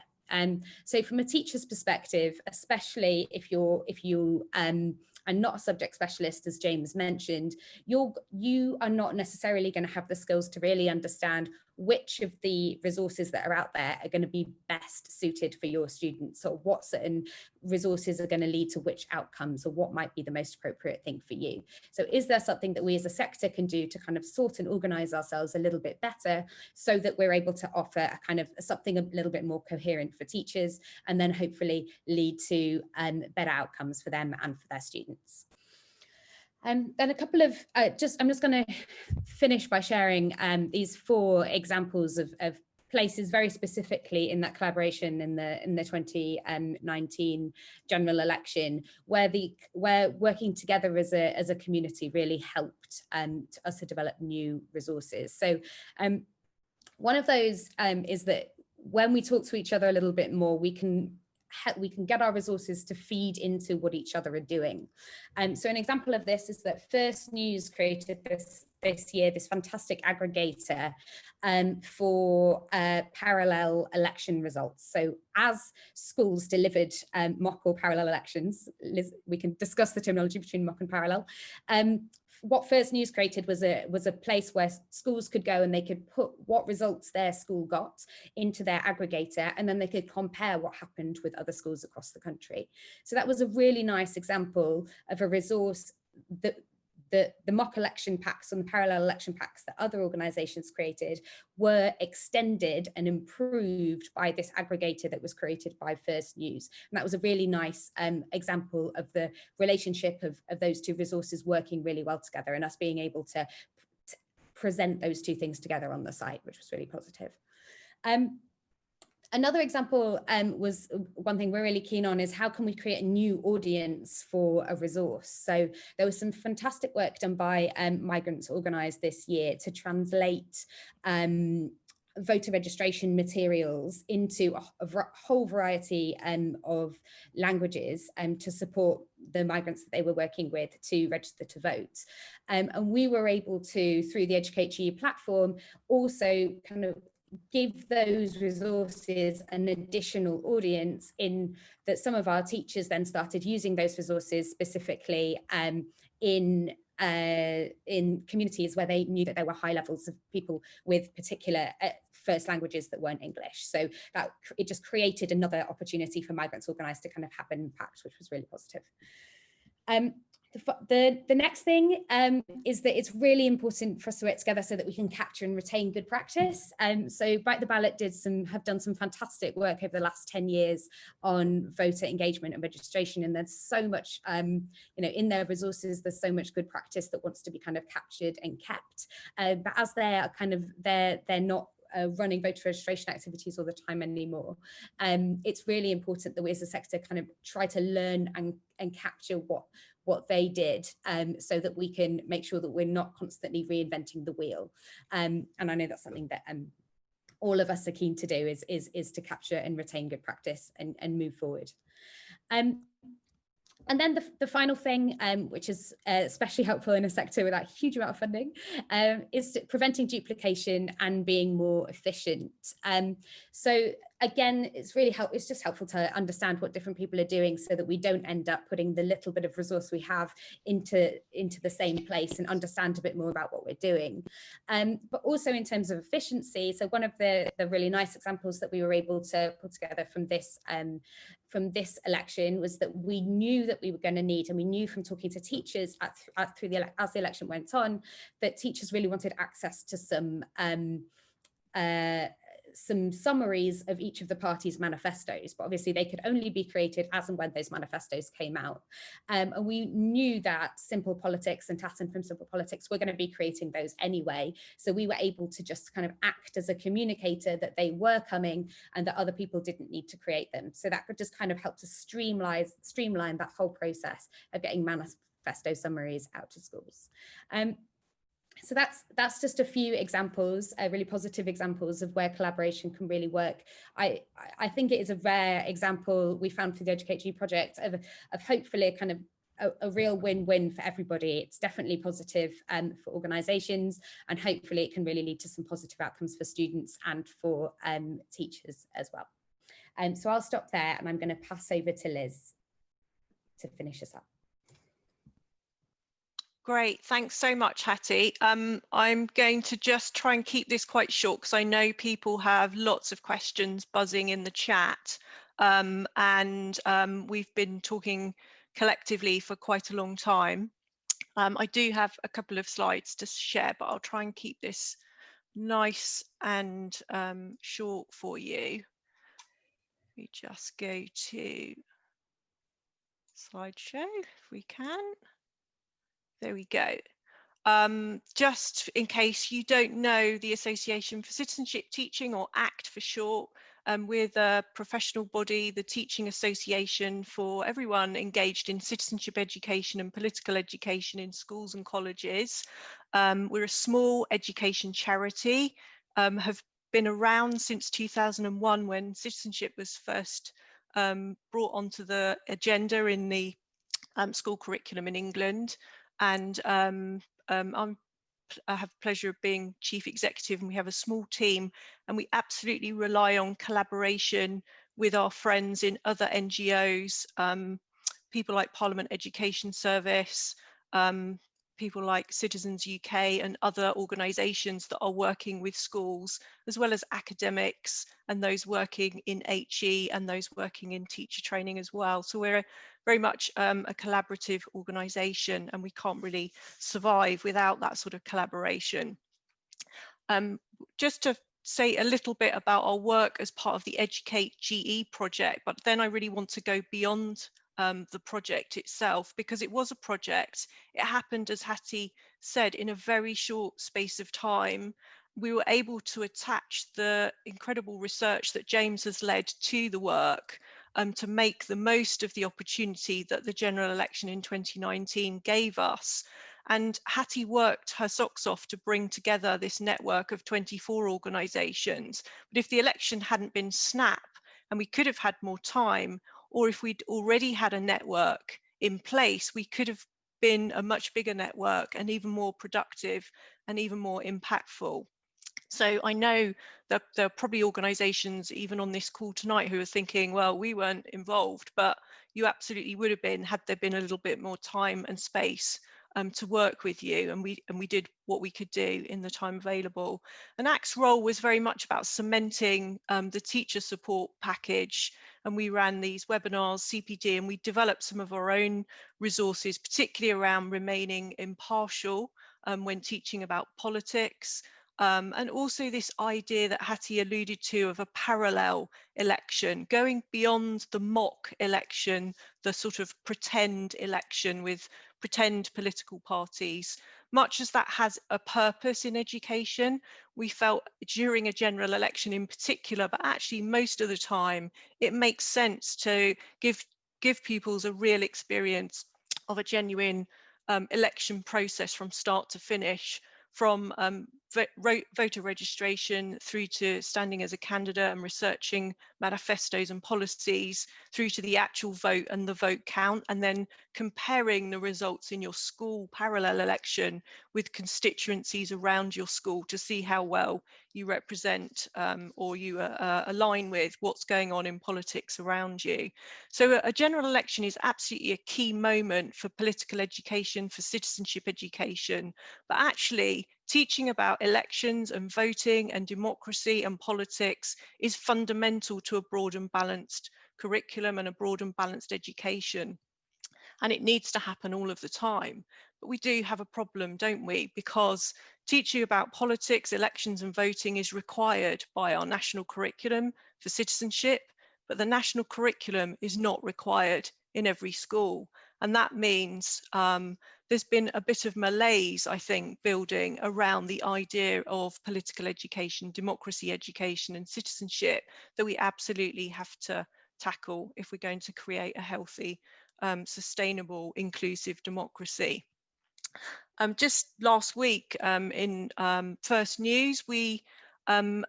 So from a teacher's perspective, especially if you are not a subject specialist, as James mentioned, you are not necessarily going to have the skills to really understand which of the resources that are out there are going to be best suited for your students, or what certain resources are going to lead to which outcomes, or what might be the most appropriate thing for you. So is there something that we as a sector can do to kind of sort and organize ourselves a little bit better, so that we're able to offer a kind of something a little bit more coherent for teachers, and then hopefully lead to better outcomes for them and for their students? Then a couple of I'm just going to finish by sharing these 4 examples of places very specifically in that collaboration in the 2019 general election, where working together as a community really helped us to develop new resources. So one of those is that when we talk to each other a little bit more, we can get our resources to feed into what each other are doing. So an example of this is that First News created this year this fantastic aggregator for parallel election results. So as schools delivered mock or parallel elections, we can discuss the terminology between mock and parallel. What First News created was a place where schools could go and they could put what results their school got into their aggregator, and then they could compare what happened with other schools across the country. So that was a really nice example of a resource that the mock election packs and the parallel election packs that other organisations created were extended and improved by this aggregator that was created by First News. And that was a really nice example of the relationship of those 2 resources working really well together, and us being able to present those 2 things together on the site, which was really positive. Another example was one thing we're really keen on is how can we create a new audience for a resource. So there was some fantastic work done by migrants organised this year to translate voter registration materials into a whole variety of languages to support the migrants that they were working with to register to vote. And we were able to, through the EducateU platform, also kind of give those resources an additional audience, in that some of our teachers then started using those resources specifically in communities where they knew that there were high levels of people with particular first languages that weren't English. So that it just created another opportunity for migrants organised to kind of have an impact, which was really positive. The next thing is that it's really important for us to work together so that we can capture and retain good practice. So Bite the Ballot have done some fantastic work over the last 10 years on voter engagement and registration, and there's so much, in their resources, there's so much good practice that wants to be kind of captured and kept. But as they're not running voter registration activities all the time anymore, it's really important that we as a sector kind of try to learn and capture what they did, so that we can make sure that we're not constantly reinventing the wheel. And I know that's something that all of us are keen to do, is to capture and retain good practice and move forward. And then the final thing, which is especially helpful in a sector without a huge amount of funding, is preventing duplication and being more efficient. So again, it's just helpful to understand what different people are doing so that we don't end up putting the little bit of resource we have into the same place, and understand a bit more about what we're doing. But also in terms of efficiency, so one of the really nice examples that we were able to put together from this election was that we knew that we were going to need, and we knew from talking to teachers as the election went on, that teachers really wanted access to some summaries of each of the parties' manifestos, but obviously they could only be created as and when those manifestos came out. And we knew that Simple Politics and Tatton from Simple Politics were going to be creating those anyway. So we were able to just kind of act as a communicator that they were coming and that other people didn't need to create them. So that could just kind of help to streamline that whole process of getting manifesto summaries out to schools. So that's just a few examples, really positive examples of where collaboration can really work. I think it is a rare example we found for the EducateG project of hopefully a kind of a real win-win for everybody. It's definitely positive for organisations, and hopefully it can really lead to some positive outcomes for students and for teachers as well. So I'll stop there, and I'm going to pass over to Liz to finish us up. Great, thanks so much, Hattie. I'm going to just try and keep this quite short because I know people have lots of questions buzzing in the chat, and we've been talking collectively for quite a long time. I do have a couple of slides to share, but I'll try and keep this nice and short for you. We just go to slideshow if we can. There we go. Just in case you don't know the Association for Citizenship Teaching, or ACT for short, we're the professional body, the teaching association for everyone engaged in citizenship education and political education in schools and colleges. We're a small education charity, have been around since 2001 when citizenship was first brought onto the agenda in the school curriculum in England. And I have the pleasure of being chief executive, and we have a small team, and we absolutely rely on collaboration with our friends in other NGOs, people like Parliament Education Service, people like Citizens UK and other organisations that are working with schools, as well as academics and those working in HE and those working in teacher training as well. So we're very much a collaborative organisation, and we can't really survive without that sort of collaboration. Just to say a little bit about our work as part of the EducateGE project, but then I really want to go beyond the project itself, because it was a project. It happened, as Hattie said, in a very short space of time. We were able to attach the incredible research that James has led to the work to make the most of the opportunity that the general election in 2019 gave us. And Hattie worked her socks off to bring together this network of 24 organisations. But if the election hadn't been snap and we could have had more time, or if we'd already had a network in place, we could have been a much bigger network and even more productive and even more impactful. So I know that there are probably organisations even on this call tonight who are thinking, well, we weren't involved, but you absolutely would have been had there been a little bit more time and space to work with you, and we did what we could do in the time available. And ACT's role was very much about cementing the teacher support package, and we ran these webinars, CPD, and we developed some of our own resources, particularly around remaining impartial when teaching about politics. And also this idea that Hattie alluded to of a parallel election, going beyond the mock election, the sort of pretend election with pretend political parties. Much as that has a purpose in education, we felt during a general election in particular, but actually most of the time, it makes sense to give pupils a real experience of a genuine election process from start to finish, from voter registration through to standing as a candidate and researching manifestos and policies, through to the actual vote and the vote count, and then comparing the results in your school parallel election with constituencies around your school to see how well you represent or you align with what's going on in politics around you. So a general election is absolutely a key moment for political education, for citizenship education, but actually teaching about elections and voting and democracy and politics is fundamental to a broad and balanced curriculum and a broad and balanced education. And it needs to happen all of the time. But we do have a problem, don't we? Because teaching about politics, elections and voting is required by our national curriculum for citizenship, but the national curriculum is not required in every school. And that means there's been a bit of malaise, I think, building around the idea of political education, democracy education and citizenship that we absolutely have to tackle if we're going to create a healthy, sustainable, inclusive democracy. Just last week in First News, we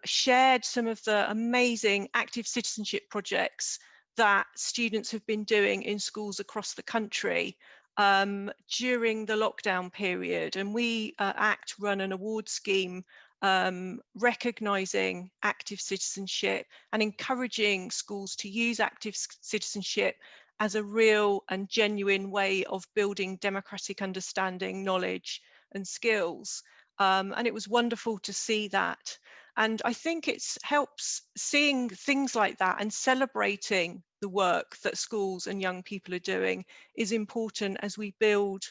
shared some of the amazing active citizenship projects that students have been doing in schools across the country during the lockdown period. And we ACT run an award scheme recognising active citizenship and encouraging schools to use active citizenship as a real and genuine way of building democratic understanding, knowledge and skills. And it was wonderful to see that. And I think it helps seeing things like that and celebrating the work that schools and young people are doing is important as we build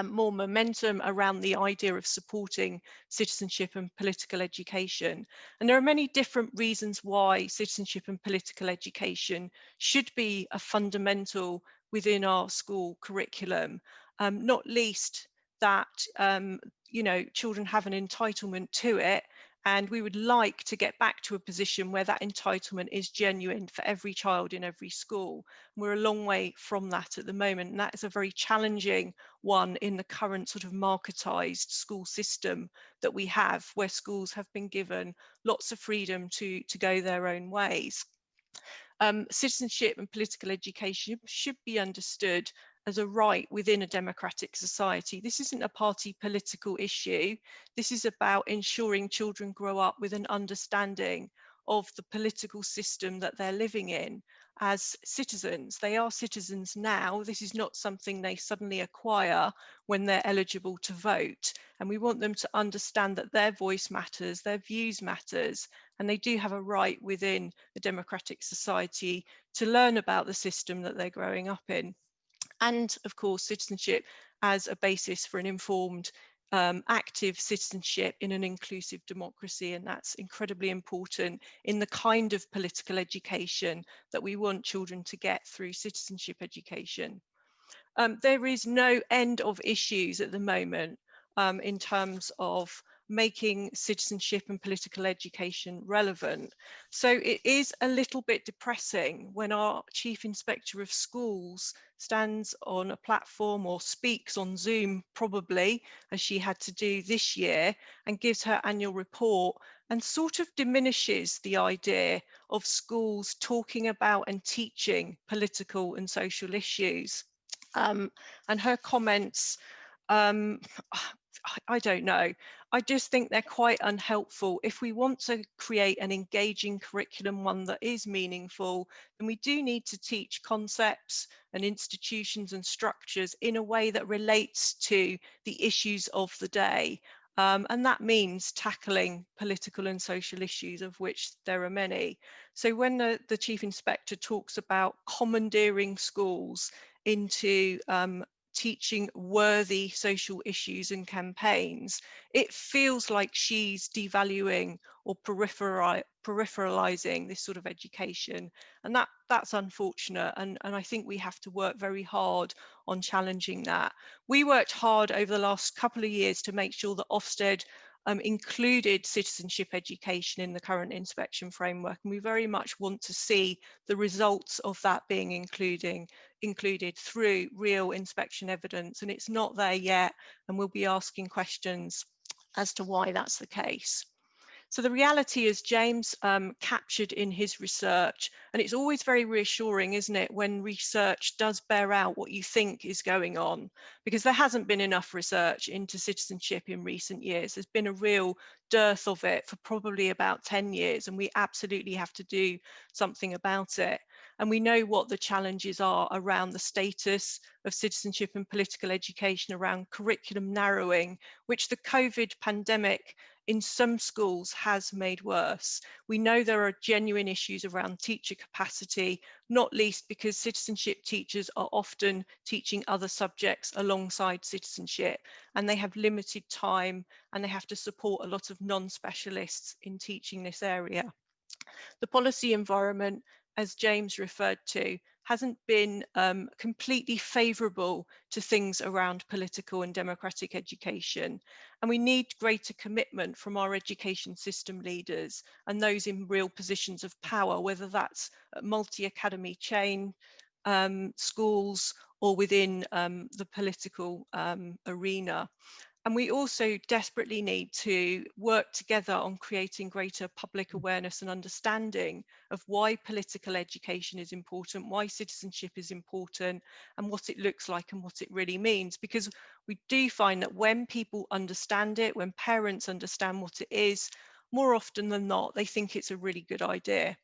more momentum around the idea of supporting citizenship and political education. And there are many different reasons why citizenship and political education should be a fundamental within our school curriculum, not least that you know, children have an entitlement to it, and we would like to get back to a position where that entitlement is genuine for every child in every school. We're a long way from that at the moment, and that is a very challenging one in the current sort of marketized school system that we have, where schools have been given lots of freedom to go their own ways. Citizenship and political education should be understood as a right within a democratic society. This isn't a party political issue. This is about ensuring children grow up with an understanding of the political system that they're living in as citizens. They are citizens now. This is not something they suddenly acquire when they're eligible to vote. And we want them to understand that their voice matters, their views matters, and they do have a right within a democratic society to learn about the system that they're growing up in. And of course, citizenship as a basis for an informed, active citizenship in an inclusive democracy. And that's incredibly important in the kind of political education that we want children to get through citizenship education. There is no end of issues at the moment in terms of making citizenship and political education relevant. So it is a little bit depressing when our Chief Inspector of Schools stands on a platform or speaks on Zoom, probably, as she had to do this year, and gives her annual report and sort of diminishes the idea of schools talking about and teaching political and social issues. And her comments, I don't know. I just think they're quite unhelpful. If we want to create an engaging curriculum, one that is meaningful, then we do need to teach concepts and institutions and structures in a way that relates to the issues of the day. And that means tackling political and social issues, of which there are many. So when the Chief Inspector talks about commandeering schools into teaching worthy social issues and campaigns, it feels like she's devaluing or peripheralizing this sort of education. And that's unfortunate. And I think we have to work very hard on challenging that. We worked hard over the last couple of years to make sure that Ofsted included citizenship education in the current inspection framework, and we very much want to see the results of that being included through real inspection evidence, and it's not there yet, and we'll be asking questions as to why that's the case. So the reality is James captured in his research, and it's always very reassuring, isn't it, when research does bear out what you think is going on, because there hasn't been enough research into citizenship in recent years. There's been a real dearth of it for probably about 10 years, and we absolutely have to do something about it. And we know what the challenges are around the status of citizenship and political education, around curriculum narrowing, which the COVID pandemic in some schools has made worse. We know there are genuine issues around teacher capacity, not least because citizenship teachers are often teaching other subjects alongside citizenship, and they have limited time and they have to support a lot of non-specialists in teaching this area. The policy environment, as James referred to, hasn't been completely favourable to things around political and democratic education. And we need greater commitment from our education system leaders and those in real positions of power, whether that's multi-academy chain schools or within the political arena. And we also desperately need to work together on creating greater public awareness and understanding of why political education is important, why citizenship is important, and what it looks like and what it really means. Because we do find that when people understand it, when parents understand what it is, more often than not, they think it's a really good idea.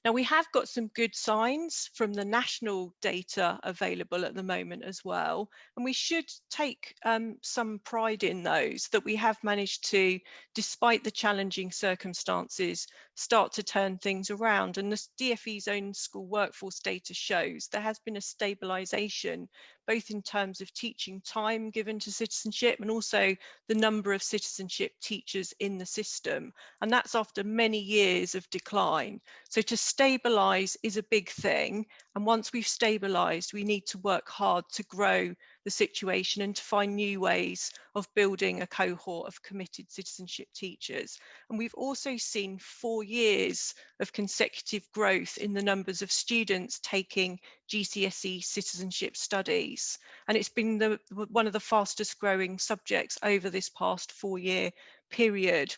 Now, we have got some good signs from the national data available at the moment as well, and we should take some pride in those, that we have managed to, despite the challenging circumstances, start to turn things around. And the DfE's own school workforce data shows there has been a stabilisation, both in terms of teaching time given to citizenship and also the number of citizenship teachers in the system. And that's after many years of decline. So to stabilise is a big thing. And once we've stabilised, we need to work hard to grow the situation and to find new ways of building a cohort of committed citizenship teachers. And we've also seen 4 years of consecutive growth in the numbers of students taking GCSE citizenship studies. And it's been one of the fastest growing subjects over this past 4-year period.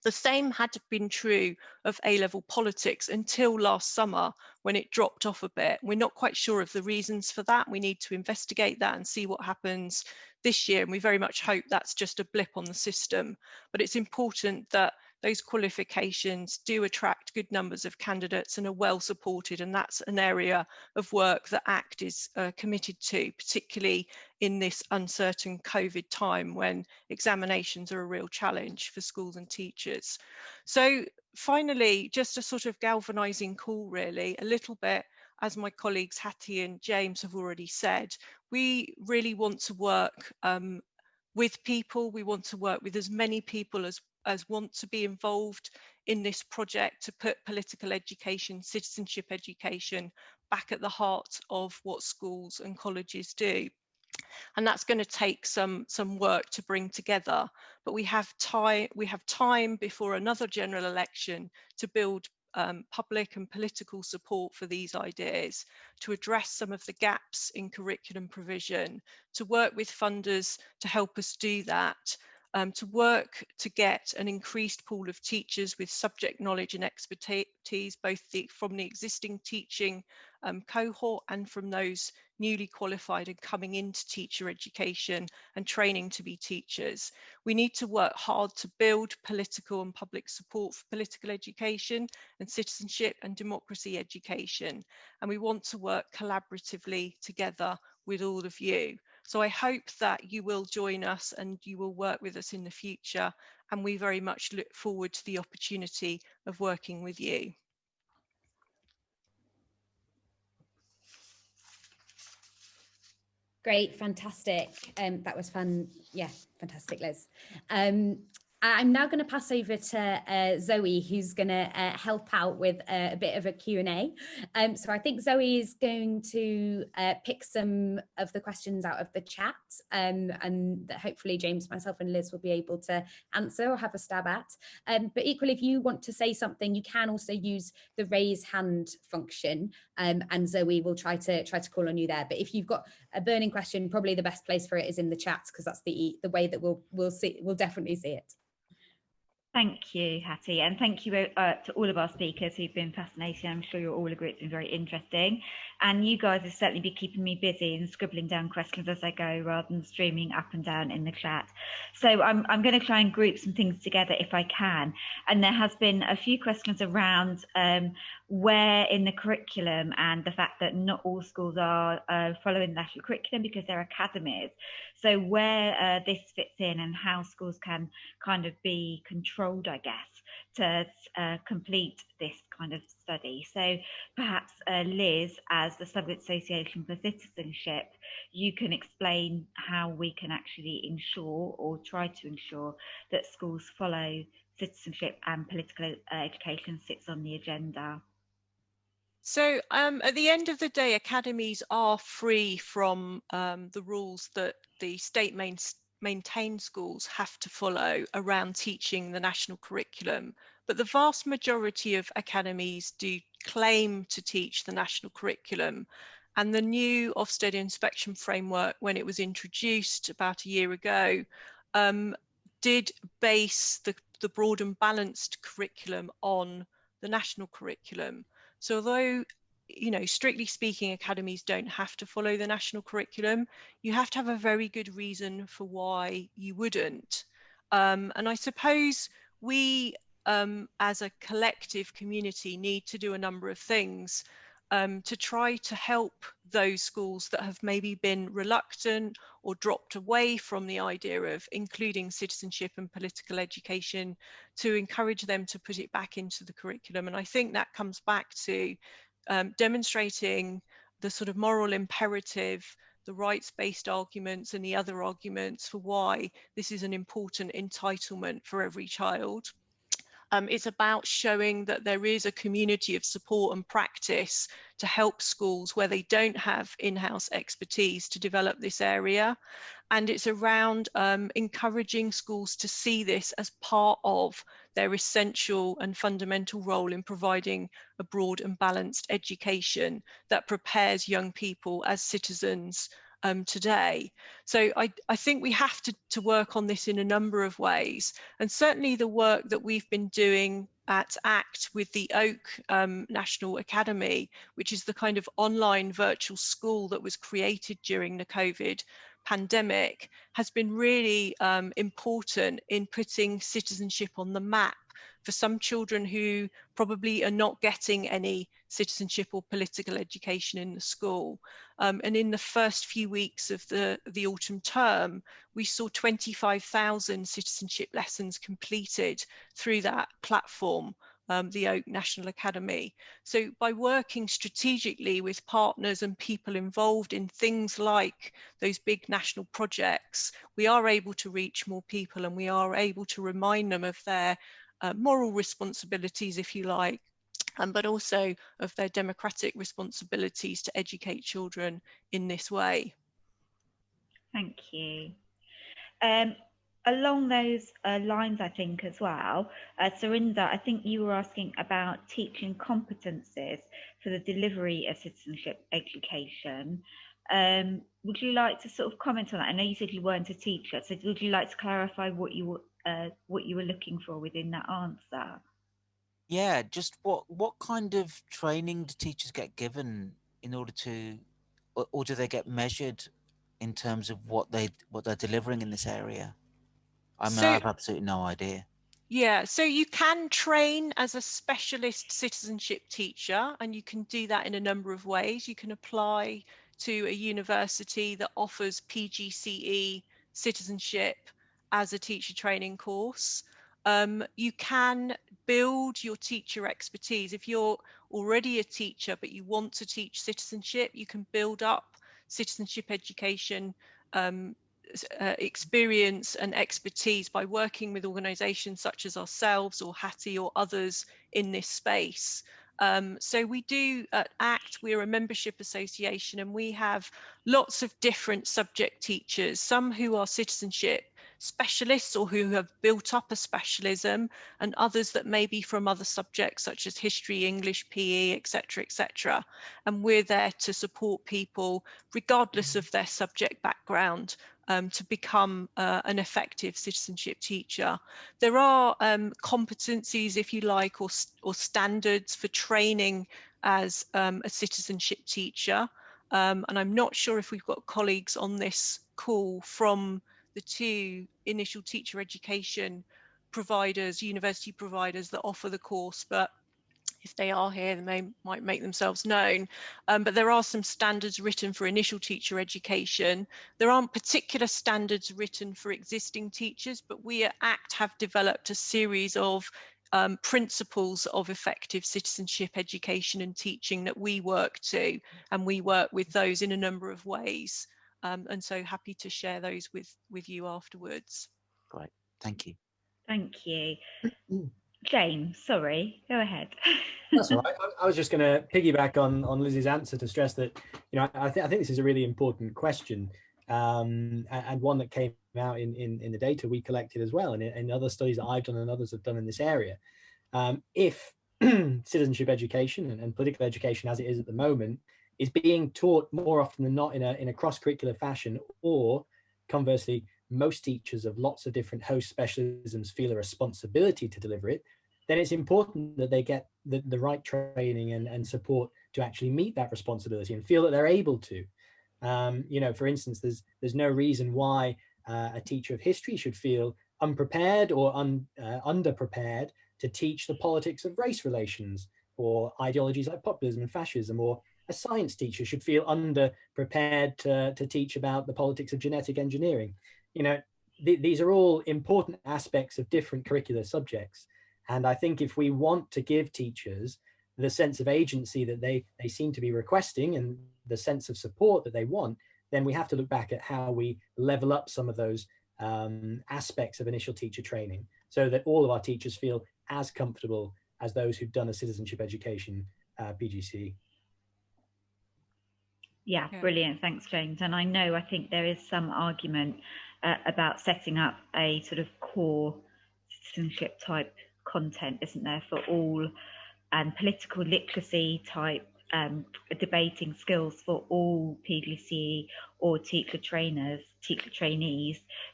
The same had been true of A-level politics until last summer, when it dropped off a bit. We're not quite sure of the reasons for that. We need to investigate that and see what happens this year. And we very much hope that's just a blip on the system. But it's important that those qualifications do attract good numbers of candidates and are well supported. And that's an area of work that ACT is committed to, particularly in this uncertain COVID time when examinations are a real challenge for schools and teachers. So finally, just a sort of galvanizing call, really, a little bit, as my colleagues Hattie and James have already said, we really want to work with people. We want to work with as many people as want to be involved in this project to put political education, citizenship education back at the heart of what schools and colleges do. And that's going to take some work to bring together, but we have time before another general election to build public and political support for these ideas, to address some of the gaps in curriculum provision, to work with funders to help us do that, to work to get an increased pool of teachers with subject knowledge and expertise, both from the existing teaching cohort and from those newly qualified and coming into teacher education and training to be teachers. We need to work hard to build political and public support for political education and citizenship and democracy education. And we want to work collaboratively together with all of you. So I hope that you will join us and you will work with us in the future. And we very much look forward to the opportunity of working with you. Great, fantastic. That was fun. Yeah, fantastic, Liz. I'm now going to pass over to Zoe, who's going to help out with a bit of a Q&A. So I think Zoe is going to pick some of the questions out of the chat, and that hopefully James, myself and Liz will be able to answer or have a stab at. But equally, if you want to say something, you can also use the raise hand function, and Zoe will try to call on you there. But if you've got a burning question, probably the best place for it is in the chat, because that's the way that we'll definitely see it. Thank you, Hattie, and thank you to all of our speakers who've been fascinating. I'm sure you'll all agree it's been very interesting. And you guys have certainly been keeping me busy and scribbling down questions as I go rather than streaming up and down in the chat. So I'm going to try and group some things together if I can. And there has been a few questions around where in the curriculum and the fact that not all schools are following the national curriculum because they're academies. So where this fits in and how schools can kind of be controlled, I guess, to complete this kind of study. So perhaps Liz, as the Subject Association for Citizenship, you can explain how we can actually ensure or try to ensure that schools follow citizenship and political education sits on the agenda. So at the end of the day, academies are free from the rules that the state maintained schools have to follow around teaching the national curriculum. But the vast majority of academies do claim to teach the national curriculum. And the new Ofsted inspection framework, when it was introduced about a year ago, did base the broad and balanced curriculum on the national curriculum. So although, you know, strictly speaking, academies don't have to follow the national curriculum, you have to have a very good reason for why you wouldn't. And I suppose we, as a collective community, need to do a number of things to try to help those schools that have maybe been reluctant or dropped away from the idea of including citizenship and political education, to encourage them to put it back into the curriculum. And I think that comes back to demonstrating the sort of moral imperative, the rights-based arguments and the other arguments for why this is an important entitlement for every child. It's about showing that there is a community of support and practice to help schools where they don't have in-house expertise to develop this area. And it's around encouraging schools to see this as part of their essential and fundamental role in providing a broad and balanced education that prepares young people as citizens today. So I think we have to work on this in a number of ways, and certainly the work that we've been doing at ACT with the Oak National Academy, which is the kind of online virtual school that was created during the COVID pandemic, has been really important in putting citizenship on the map for some children who probably are not getting any citizenship or political education in the school. And in the first few weeks of the autumn term, we saw 25,000 citizenship lessons completed through that platform, the Oak National Academy. So by working strategically with partners and people involved in things like those big national projects, we are able to reach more people, and we are able to remind them of their moral responsibilities, if you like, but also of their democratic responsibilities to educate children in this way. Thank you. Along those lines, I think as well, Surinder, I think you were asking about teaching competencies for the delivery of citizenship education. Would you like to sort of comment on that? I know you said you weren't a teacher, so would you like to clarify what you were looking for within that answer? Yeah, just what kind of training do teachers get given in order to, or do they get measured in terms of what they're delivering in this area? I mean, I have absolutely no idea. Yeah, so you can train as a specialist citizenship teacher, and you can do that in a number of ways. You can apply to a university that offers PGCE citizenship as a teacher training course. You can build your teacher expertise. If you're already a teacher but you want to teach citizenship, you can build up citizenship education experience and expertise by working with organisations such as ourselves or Hattie or others in this space. So we do at ACT, we're a membership association, and we have lots of different subject teachers, some who are citizenship specialists or who have built up a specialism, and others that may be from other subjects such as history, English, PE, etc., etc. And we're there to support people regardless of their subject background to become an effective citizenship teacher. There are competencies, if you like, or standards for training as a citizenship teacher. And I'm not sure if we've got colleagues on this call from the two initial teacher education providers, university providers that offer the course, but if they are here, they might make themselves known. But there are some standards written for initial teacher education. There aren't particular standards written for existing teachers, but we at ACT have developed a series of principles of effective citizenship education and teaching that we work to, and we work with those in a number of ways. And so happy to share those with you afterwards. Great, thank you. Thank you. James, sorry, go ahead. That's all right. I was just going to piggyback on Liz's answer to stress that, you know, I think this is a really important question, and one that came out in the data we collected as well, and in other studies that I've done and others have done in this area. If citizenship education and political education, as it is at the moment, is being taught more often than not in a cross-curricular fashion, or conversely, most teachers of lots of different host specialisms feel a responsibility to deliver it, then it's important that they get the right training and support to actually meet that responsibility and feel that they're able to. You know, for instance, there's no reason why a teacher of history should feel unprepared or underprepared to teach the politics of race relations or ideologies like populism and fascism, or a science teacher should feel underprepared to teach about the politics of genetic engineering. You know, these are all important aspects of different curricular subjects. And I think if we want to give teachers the sense of agency that they seem to be requesting and the sense of support that they want, then we have to look back at how we level up some of those aspects of initial teacher training so that all of our teachers feel as comfortable as those who've done a citizenship education PGCE. Yeah, brilliant. Thanks, James. And I think there is some argument about setting up a sort of core citizenship type content, isn't there, for all, and political literacy type debating skills for all PGCE or teacher trainees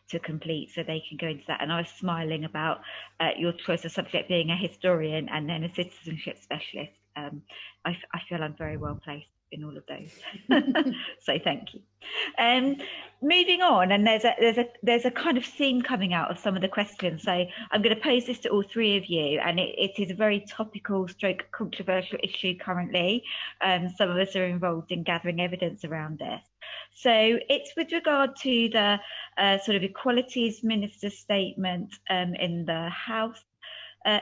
to complete, so they can go into that. And I was smiling about your choice of subject being a historian and then a citizenship specialist. I feel I'm very well placed in all of those. So thank you. Moving on, and there's a kind of theme coming out of some of the questions. So I'm going to pose this to all three of you, and it is a very topical stroke controversial issue currently. Some of us are involved in gathering evidence around this. So it's with regard to the sort of Equalities Minister's statement in the House,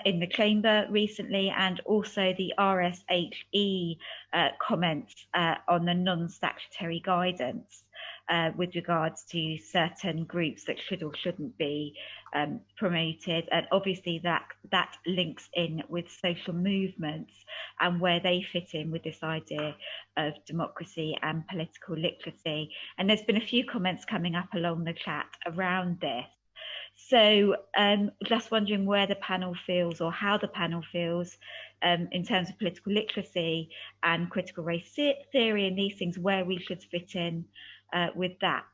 in the Chamber recently, and also the RSHE comments on the non-statutory guidance with regards to certain groups that should or shouldn't be promoted. And obviously that links in with social movements and where they fit in with this idea of democracy and political literacy. And there's been a few comments coming up along the chat around this. So just wondering where the panel feels, or how the panel feels in terms of political literacy and critical race theory and these things, where we should fit in with that.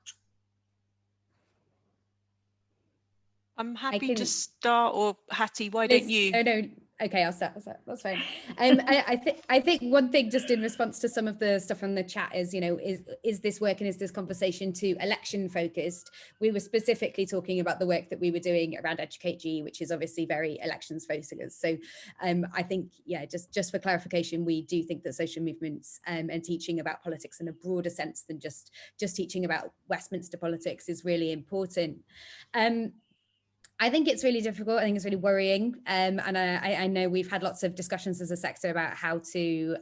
I'm happy to start, or Hattie, why don't you? No, okay, I'll start. That's fine. I think one thing, just in response to some of the stuff from the chat, is, you know, is this work and is this conversation too election focused? We were specifically talking about the work that we were doing around Educate GE, which is obviously very elections focused. So I think, yeah, just for clarification, we do think that social movements and teaching about politics in a broader sense than just teaching about Westminster politics is really important. I think it's really difficult. I think it's really worrying. And I know we've had lots of discussions as a sector about how to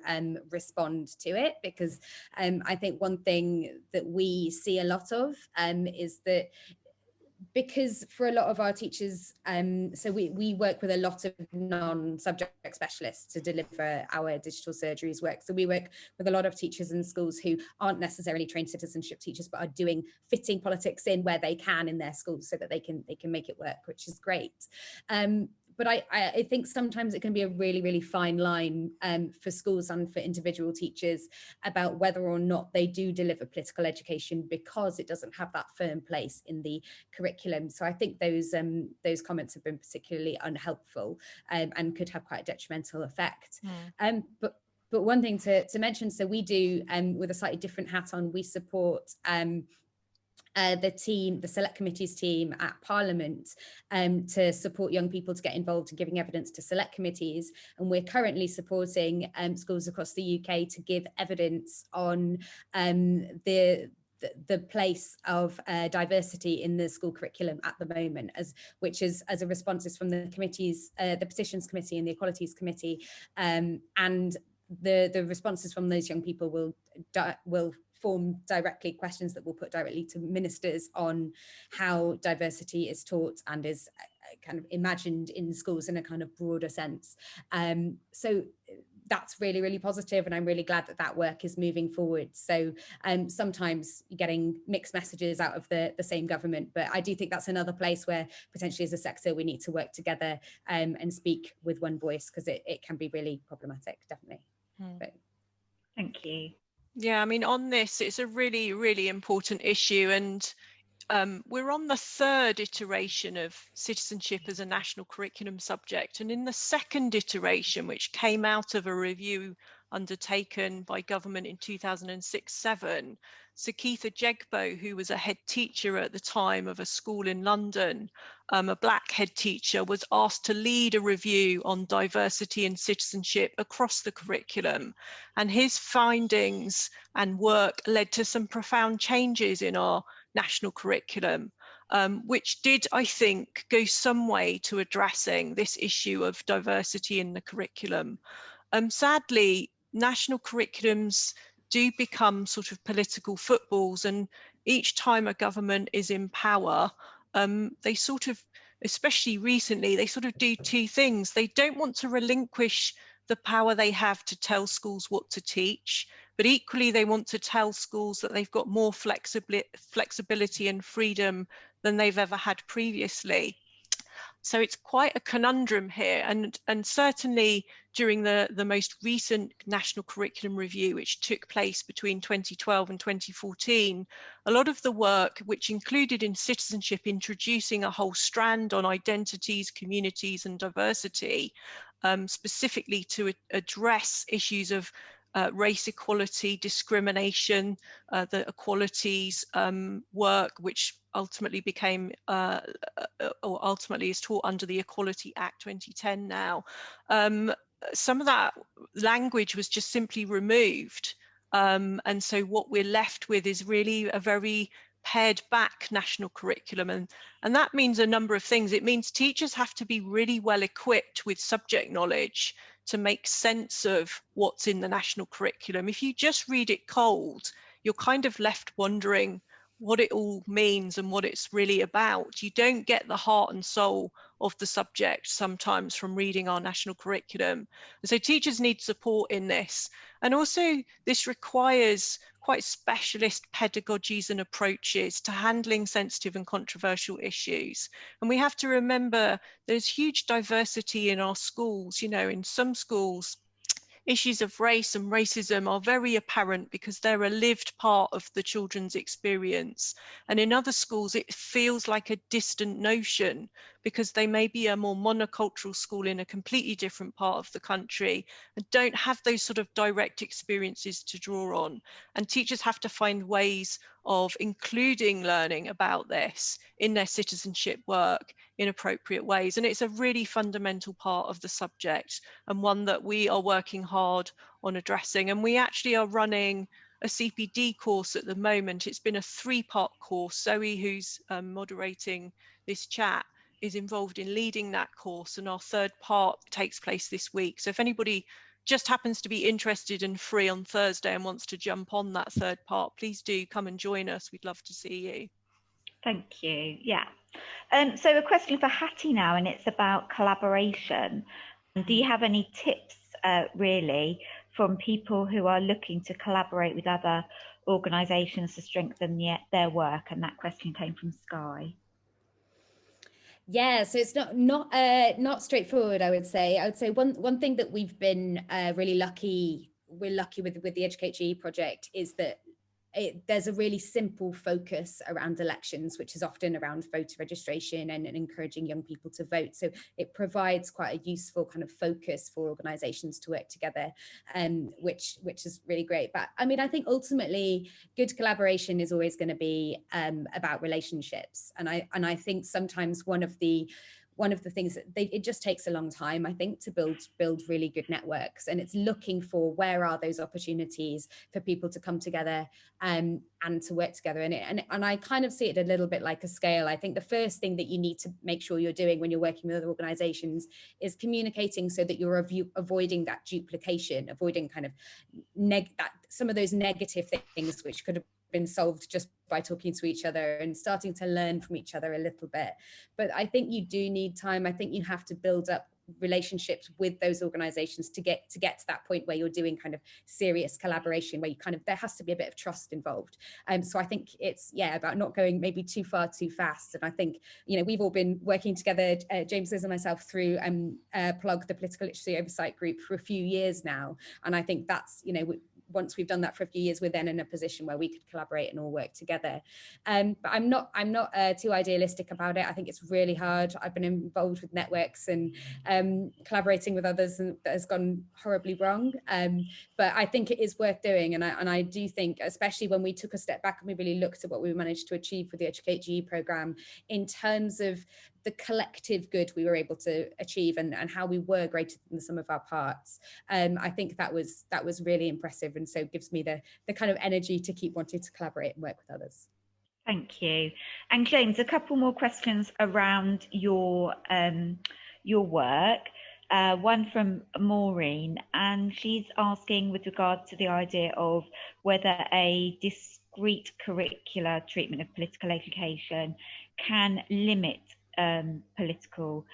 respond to it, because I think one thing that we see a lot of is that, because for a lot of our teachers, so we work with a lot of non-subject specialists to deliver our digital surgeries work. So we work with a lot of teachers in schools who aren't necessarily trained citizenship teachers, but are fitting politics in where they can in their schools so that they can make it work, which is great. But I think sometimes it can be a really, really fine line for schools and for individual teachers about whether or not they do deliver political education, because it doesn't have that firm place in the curriculum. So I think those comments have been particularly unhelpful and could have quite a detrimental effect. But one thing to mention, so we do, with a slightly different hat on, we support the select committees team at Parliament to support young people to get involved in giving evidence to select committees. And we're currently supporting schools across the UK to give evidence on the place of diversity in the school curriculum at the moment, which is as a responses from the committees, the Petitions Committee and the Equalities Committee, and the responses from those young people will form directly questions that will put directly to ministers on how diversity is taught and is kind of imagined in schools in a kind of broader sense. So that's really, really positive, and I'm really glad that work is moving forward. So sometimes you're getting mixed messages out of the same government, but I do think that's another place where potentially as a sector we need to work together and speak with one voice, because it can be really problematic, definitely. But, thank you. Yeah, I mean, on this, it's a really, really important issue, and we're on the third iteration of citizenship as a national curriculum subject. And in the second iteration, which came out of a review undertaken by government in 2006-07, Sakitha Jegbo, who was a head teacher at the time of a school in London, a black head teacher, was asked to lead a review on diversity and citizenship across the curriculum. And his findings and work led to some profound changes in our national curriculum, which did, I think, go some way to addressing this issue of diversity in the curriculum. Sadly, national curriculums do become sort of political footballs, and each time a government is in power, they sort of, especially recently, they sort of do two things. They don't want to relinquish the power they have to tell schools what to teach, but equally they want to tell schools that they've got more flexibility and freedom than they've ever had previously. So it's quite a conundrum here, and certainly during the most recent national curriculum review, which took place between 2012 and 2014, a lot of the work, which included in citizenship introducing a whole strand on identities, communities and diversity, specifically to address issues of race equality, discrimination, the equalities work, which ultimately became, or ultimately is taught under the Equality Act 2010 now. Some of that language was just simply removed. And so what we're left with is really a very pared back national curriculum. And that means a number of things. It means teachers have to be really well equipped with subject knowledge to make sense of what's in the national curriculum. If you just read it cold, you're kind of left wondering what it all means and what it's really about. You don't get the heart and soul of the subject sometimes from reading our national curriculum. And so teachers need support in this. And also this requires quite specialist pedagogies and approaches to handling sensitive and controversial issues. And we have to remember there's huge diversity in our schools. You know, in some schools, issues of race and racism are very apparent because they're a lived part of the children's experience. And in other schools, it feels like a distant notion because they may be a more monocultural school in a completely different part of the country and don't have those sort of direct experiences to draw on. And teachers have to find ways of including learning about this in their citizenship work in appropriate ways. And it's a really fundamental part of the subject and one that we are working hard on addressing. And we actually are running a CPD course at the moment. It's been a 3-part course. Zoe, who's moderating this chat, is involved in leading that course, and our third part takes place this week. So if anybody just happens to be interested and free on Thursday and wants to jump on that third part, please do come and join us. We'd love to see you. Thank you. Yeah. So a question for Hattie now, and it's about collaboration. Do you have any tips, really, from people who are looking to collaborate with other organisations to strengthen their work? And that question came from Sky. Yeah, so it's not straightforward, I would say. I would say one thing that we've been really lucky, we're lucky with the Educate GE project, is that there's a really simple focus around elections, which is often around voter registration and encouraging young people to vote. So it provides quite a useful kind of focus for organisations to work together, which is really great. But I mean, I think ultimately good collaboration is always going to be about relationships, and I think sometimes one of the things that it just takes a long time, I think, to build really good networks, and it's looking for where are those opportunities for people to come together and to work together. And I kind of see it a little bit like a scale. I think the first thing that you need to make sure you're doing when you're working with other organizations is communicating so that you're avoiding that duplication, avoiding kind of some of those negative things which could have been solved just by talking to each other and starting to learn from each other a little bit. But I think you do need time. I think you have to build up relationships with those organizations to get to that point where you're doing kind of serious collaboration, where you kind of, there has to be a bit of trust involved. So I think it's about not going maybe too far too fast. And I think, we've all been working together, James, Liz and myself, through Plug, the political literacy oversight group, for a few years now. And I think that's, once we've done that for a few years, we're then in a position where we could collaborate and all work together. But I'm not too idealistic about it. I think it's really hard. I've been involved with networks and collaborating with others, and that has gone horribly wrong. But I think it is worth doing. And I do think, especially when we took a step back and we really looked at what we managed to achieve with the Educate GE programme in terms of the collective good we were able to achieve and how we were greater than the sum of our parts. I think that was really impressive, and so gives me the kind of energy to keep wanting to collaborate and work with others. Thank you. And James, a couple more questions around your work. One from Maureen, and she's asking with regard to the idea of whether a discrete curricular treatment of political education can limit political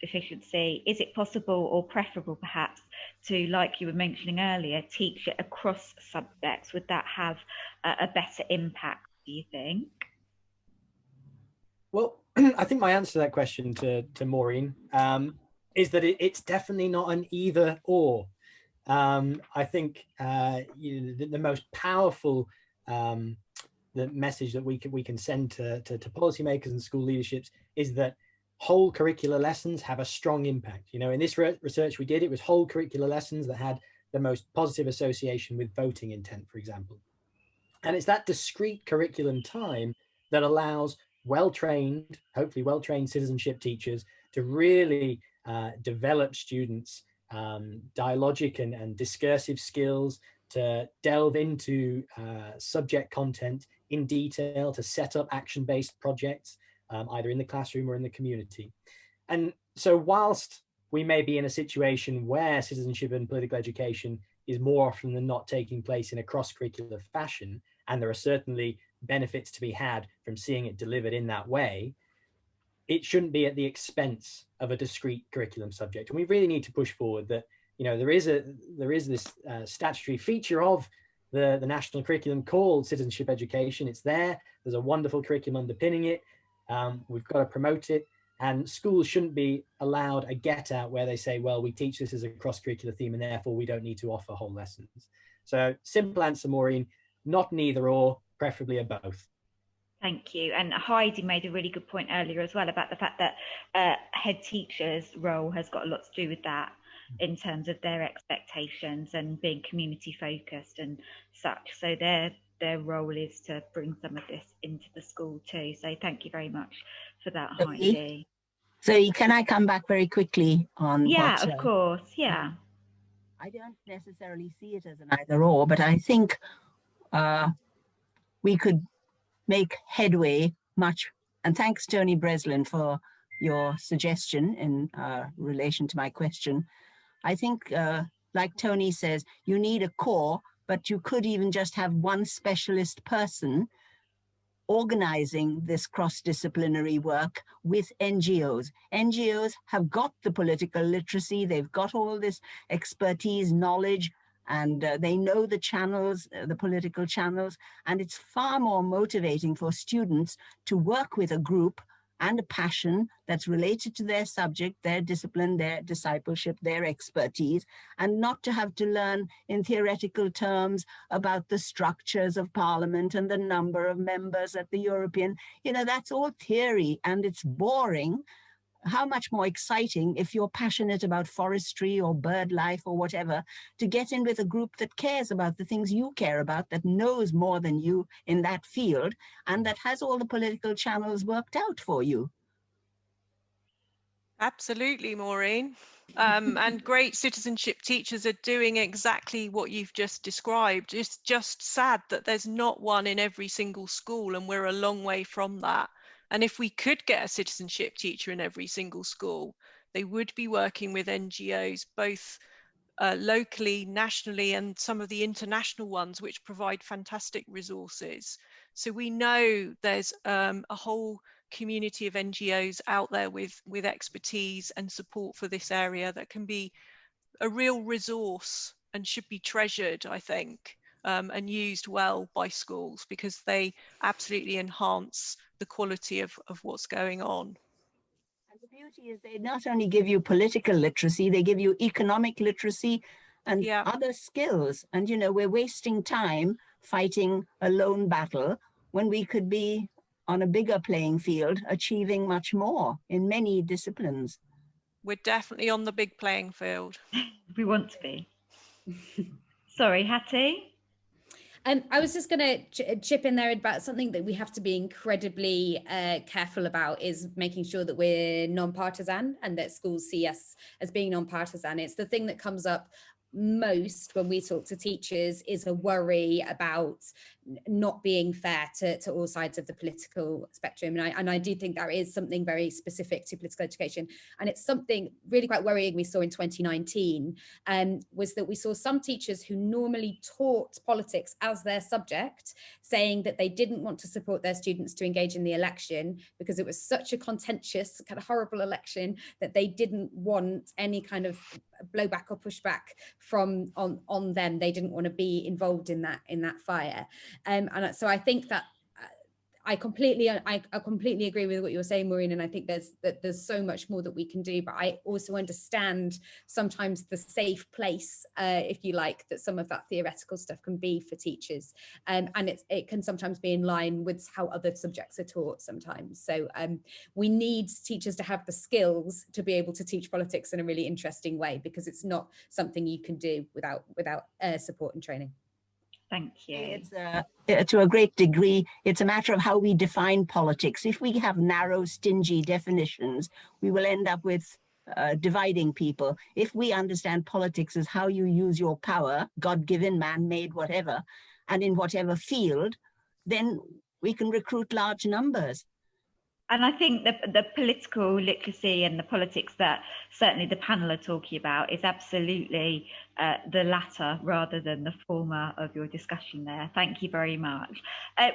efficiency. Is it possible or preferable perhaps to, like you were mentioning earlier, teach it across subjects? Would that have a better impact, do you think? Well, I think my answer to that question to Maureen is that it's definitely not an either or. I think the most powerful the message that we can send to policymakers and school leaderships is that whole curricular lessons have a strong impact. In this research we did, it was whole curricular lessons that had the most positive association with voting intent, for example. And it's that discrete curriculum time that allows hopefully well-trained citizenship teachers to really develop students' dialogic and discursive skills, to delve into subject content in detail, to set up action-based projects, either in the classroom or in the community. And so whilst we may be in a situation where citizenship and political education is more often than not taking place in a cross-curricular fashion, and there are certainly benefits to be had from seeing it delivered in that way, it shouldn't be at the expense of a discrete curriculum subject. And we really need to push forward that, there is this statutory feature of the national curriculum called citizenship education. It's there. There's a wonderful curriculum underpinning it. We've got to promote it. And schools shouldn't be allowed a get out where they say, well, we teach this as a cross-curricular theme and therefore we don't need to offer whole lessons. So simple answer, Maureen, not an either or, preferably a both. Thank you. And Heidi made a really good point earlier as well about the fact that head teachers' role has got a lot to do with that, in terms of their expectations and being community focused and such. So their role is to bring some of this into the school too. So thank you very much for that, Heidi. So can I come back very quickly on of course, yeah. I don't necessarily see it as an either or, but I think we could make headway much And thanks, Tony Breslin, for your suggestion in relation to my question. I think, like Tony says, you need a core, but you could even just have one specialist person organizing this cross-disciplinary work with NGOs. NGOs have got the political literacy, they've got all this expertise, knowledge, and they know the channels, the political channels, and it's far more motivating for students to work with a group and a passion that's related to their subject, their discipline, their discipleship, their expertise, and not to have to learn in theoretical terms about the structures of parliament and the number of members at the European. You know, that's all theory and it's boring. How much more exciting if you're passionate about forestry or bird life or whatever, to get in with a group that cares about the things you care about, that knows more than you in that field, and that has all the political channels worked out for you. Absolutely, Maureen. And great citizenship teachers are doing exactly what you've just described. It's just sad that there's not one in every single school, and we're a long way from that. And if we could get a citizenship teacher in every single school, they would be working with NGOs, both locally, nationally, and some of the international ones, which provide fantastic resources. So we know there's a whole community of NGOs out there with expertise and support for this area that can be a real resource and should be treasured, I think, and used well by schools, because they absolutely enhance the quality of what's going on. And the beauty is they not only give you political literacy, they give you economic literacy and other skills. And, you know, we're wasting time fighting a lone battle when we could be on a bigger playing field, achieving much more in many disciplines. We're definitely on the big playing field. We want to be. Sorry, Hattie? I was just going to chip in there about something that we have to be incredibly careful about, is making sure that we're non-partisan and that schools see us as being non-partisan. It's the thing that comes up most when we talk to teachers, is a worry about not being fair to all sides of the political spectrum. And I do think that is something very specific to political education. And it's something really quite worrying we saw in 2019, was that we saw some teachers who normally taught politics as their subject saying that they didn't want to support their students to engage in the election because it was such a contentious, kind of horrible election, that they didn't want any kind of blowback or pushback from on them. They didn't want to be involved in that fire. And so I think that I completely agree with what you're saying, Maureen, and I think there's so much more that we can do, but I also understand sometimes the safe place, if you like, that some of that theoretical stuff can be for teachers, and it can sometimes be in line with how other subjects are taught sometimes. So we need teachers to have the skills to be able to teach politics in a really interesting way, because it's not something you can do without support and training. Thank you. It's to a great degree, it's a matter of how we define politics. If we have narrow, stingy definitions, we will end up with dividing people. If we understand politics as how you use your power, God-given, man-made, whatever, and in whatever field, then we can recruit large numbers. And I think the political literacy and the politics that certainly the panel are talking about is absolutely the latter rather than the former of your discussion there. Thank you very much.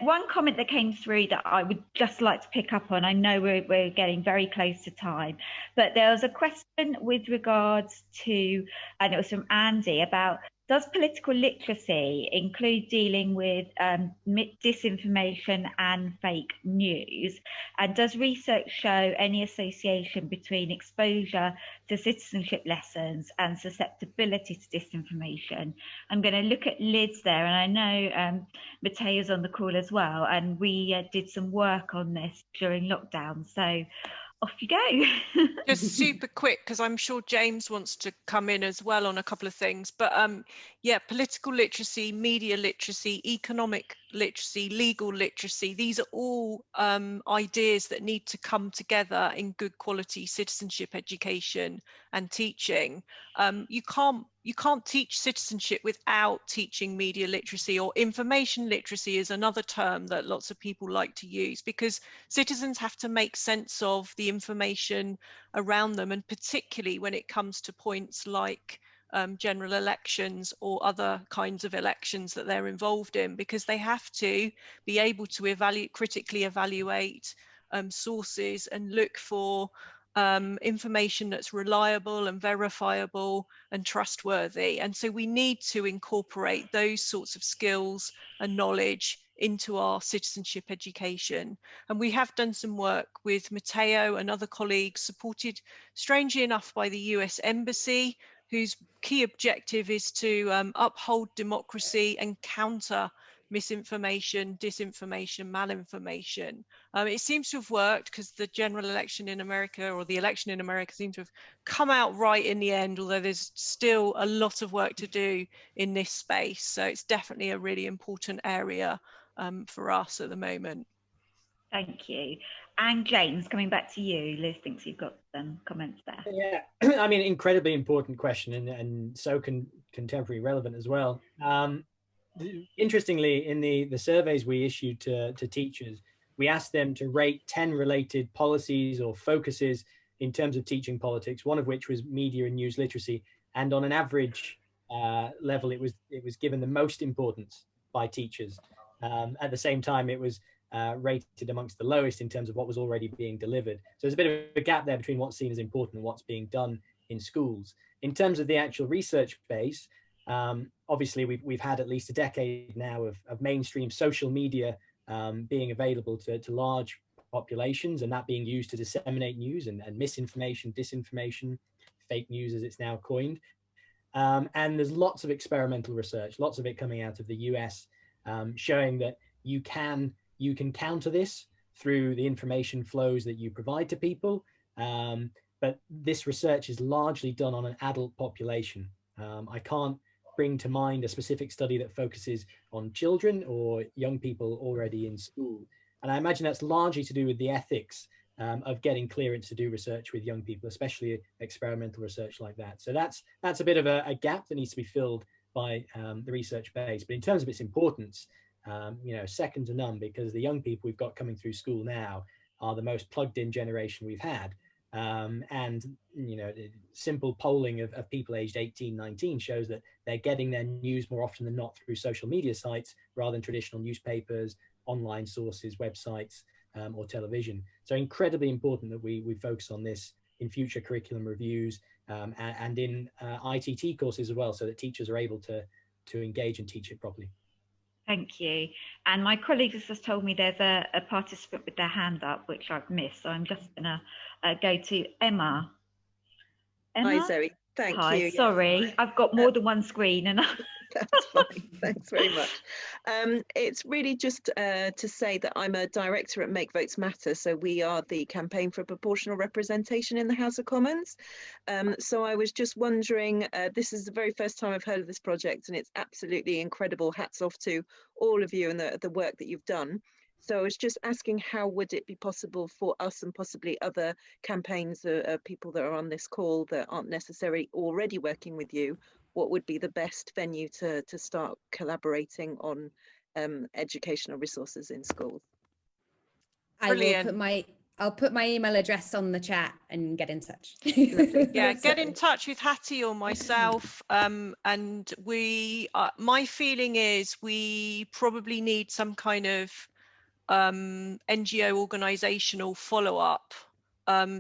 One comment that came through that I would just like to pick up on, I know we're getting very close to time, but there was a question with regards to, and it was from Andy, about does political literacy include dealing with disinformation and fake news? And does research show any association between exposure to citizenship lessons and susceptibility to disinformation? I'm going to look at Liz there, and I know Mateo's on the call as well, and we did some work on this during lockdown. So off you go. Just super quick, because I'm sure James wants to come in as well on a couple of things. But yeah, political literacy, media literacy, economic literacy, legal literacy. These are all ideas that need to come together in good quality citizenship education and teaching. You can't teach citizenship without teaching media literacy, or information literacy is another term that lots of people like to use, because citizens have to make sense of the information around them, and particularly when it comes to points like general elections or other kinds of elections that they're involved in, because they have to be able to critically evaluate sources and look for information that's reliable and verifiable and trustworthy. And so we need to incorporate those sorts of skills and knowledge into our citizenship education. And we have done some work with Matteo and other colleagues, supported strangely enough by the US Embassy, whose key objective is to uphold democracy and counter misinformation, disinformation, malinformation. It seems to have worked, because the general election in America, or the election in America, seems to have come out right in the end, although there's still a lot of work to do in this space. So it's definitely a really important area for us at the moment. Thank you. And James, coming back to you, Liz thinks you've got some comments there. Yeah, I mean, incredibly important question, and so contemporary relevant as well. Interestingly, in the surveys we issued to teachers, we asked them to rate 10 related policies or focuses in terms of teaching politics, one of which was media and news literacy. And on an average level, it was given the most importance by teachers. At the same time, it was rated amongst the lowest in terms of what was already being delivered. So there's a bit of a gap there between what's seen as important and what's being done in schools. In terms of the actual research base, obviously we've had at least a decade now of mainstream social media being available to large populations, and that being used to disseminate news and misinformation, disinformation, fake news as it's now coined. And there's lots of experimental research, lots of it coming out of the US, showing that you can counter this through the information flows that you provide to people. But this research is largely done on an adult population. I can't bring to mind a specific study that focuses on children or young people already in school. And I imagine that's largely to do with the ethics of getting clearance to do research with young people, especially experimental research like that. So that's a bit of a gap that needs to be filled by the research base. But in terms of its importance, second to none, because the young people we've got coming through school now are the most plugged in generation we've had. And simple polling of people aged 18, 19 shows that they're getting their news more often than not through social media sites rather than traditional newspapers, online sources, websites, or television. So incredibly important that we focus on this in future curriculum reviews and in ITT courses as well, so that teachers are able to engage and teach it properly. Thank you. And my colleagues have just told me there's a participant with their hand up, which I've missed. So I'm just going to go to Emma. Emma? Hi, Zoe. Thank Hi, you. sorry. Yes. I've got more than one screen. And That's fine. Thanks very much. It's really just to say that I'm a director at Make Votes Matter. So we are the campaign for proportional representation in the House of Commons. So I was just wondering, this is the very first time I've heard of this project, and it's absolutely incredible. Hats off to all of you and the work that you've done. So I was just asking, how would it be possible for us and possibly other campaigns, people that are on this call that aren't necessarily already working with you, what would be the best venue to start collaborating on educational resources in schools? I'll put my email address on the chat and get in touch. Yeah, get in touch with Hattie or myself. And my feeling is we probably need some kind of NGO organisational follow-up.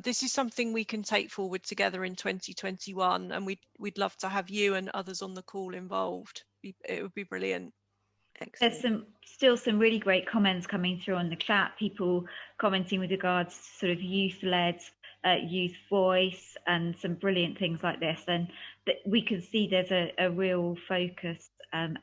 This is something we can take forward together in 2021, and we'd love to have you and others on the call involved. It would be brilliant. Excellent. There's still some really great comments coming through on the chat, people commenting with regards to sort of youth-led youth voice and some brilliant things like this. And that we can see there's a real focus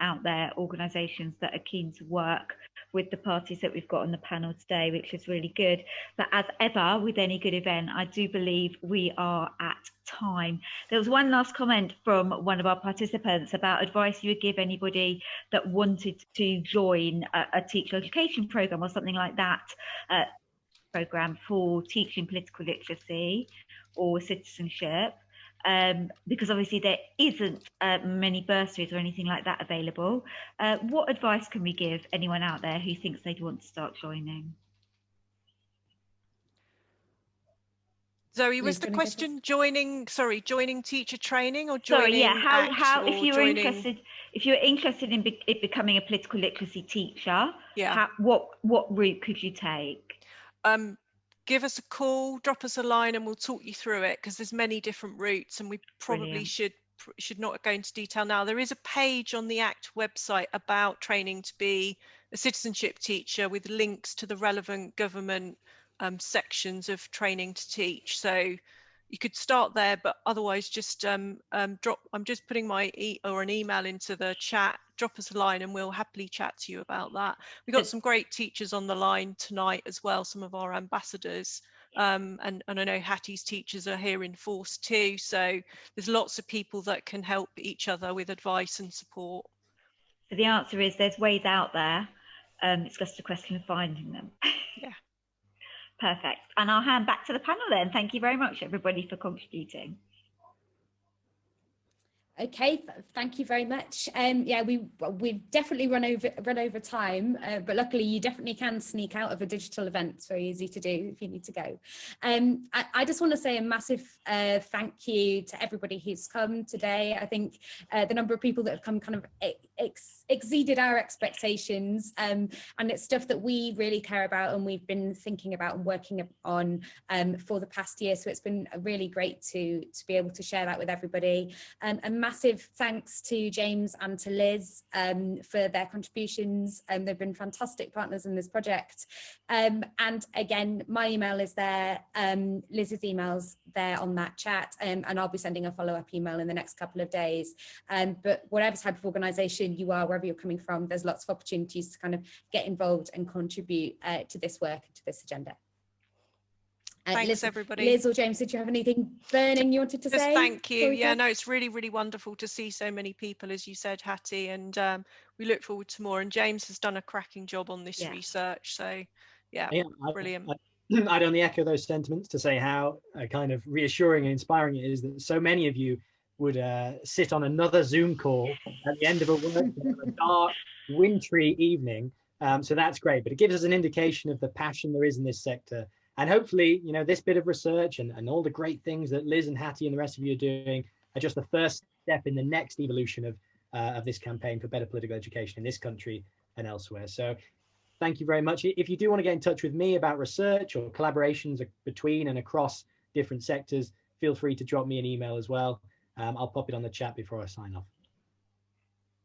out there, organisations that are keen to work with the parties that we've got on the panel today, which is really good. But as ever with any good event, I do believe we are at time. There was one last comment from one of our participants about advice you would give anybody that wanted to join a teacher education programme or something like that, programme for teaching political literacy or citizenship. Because obviously there isn't many bursaries or anything like that available. What advice can we give anyone out there who thinks they'd want to start joining? Zoe, was the question joining teacher training or joining? Sorry, yeah, how if you were joining... interested in becoming a political literacy teacher, yeah, what route could you take? Give us a call, drop us a line, and we'll talk you through it, because there's many different routes, and we probably should not go into detail now. There is a page on the ACT website about training to be a citizenship teacher with links to the relevant government sections of training to teach. So you could start there, but otherwise just I'm just putting my an email into the chat. Drop us a line and we'll happily chat to you about that. We've got some great teachers on the line tonight as well, some of our ambassadors, and I know Hattie's teachers are here in force too, so there's lots of people that can help each other with advice and support. So the answer is there's ways out there, it's just a question of finding them. Yeah. Perfect. And I'll hand back to the panel then. Thank you very much, everybody, for contributing. Okay, thank you very much. Yeah, we've definitely run over time, but luckily you definitely can sneak out of a digital event. It's very easy to do if you need to go. I just want to say a massive thank you to everybody who's come today. I think the number of people that have come kind of exceeded our expectations, and it's stuff that we really care about and we've been thinking about and working on for the past year. So it's been really great to be able to share that with everybody. And massive thanks to James and to Liz for their contributions. They've been fantastic partners in this project. And again, my email is there, Liz's email's there on that chat, and I'll be sending a follow-up email in the next couple of days. But whatever type of organisation you are, wherever you're coming from, there's lots of opportunities to kind of get involved and contribute to this work and to this agenda. Thanks, everybody. Liz or James, did you have anything burning you wanted to say? Thank you. Yeah, no, it's really, really wonderful to see so many people, as you said, Hattie, and we look forward to more. And James has done a cracking job on this research. So, yeah, brilliant. I'd only echo those sentiments to say how kind of reassuring and inspiring it is that so many of you would sit on another Zoom call at the end of a dark, wintry evening. So that's great, but it gives us an indication of the passion there is in this sector. And hopefully, you know, this bit of research and all the great things that Liz and Hattie and the rest of you are doing are just the first step in the next evolution of this campaign for better political education in this country and elsewhere. So thank you very much. If you do want to get in touch with me about research or collaborations between and across different sectors, feel free to drop me an email as well. I'll pop it on the chat before I sign off.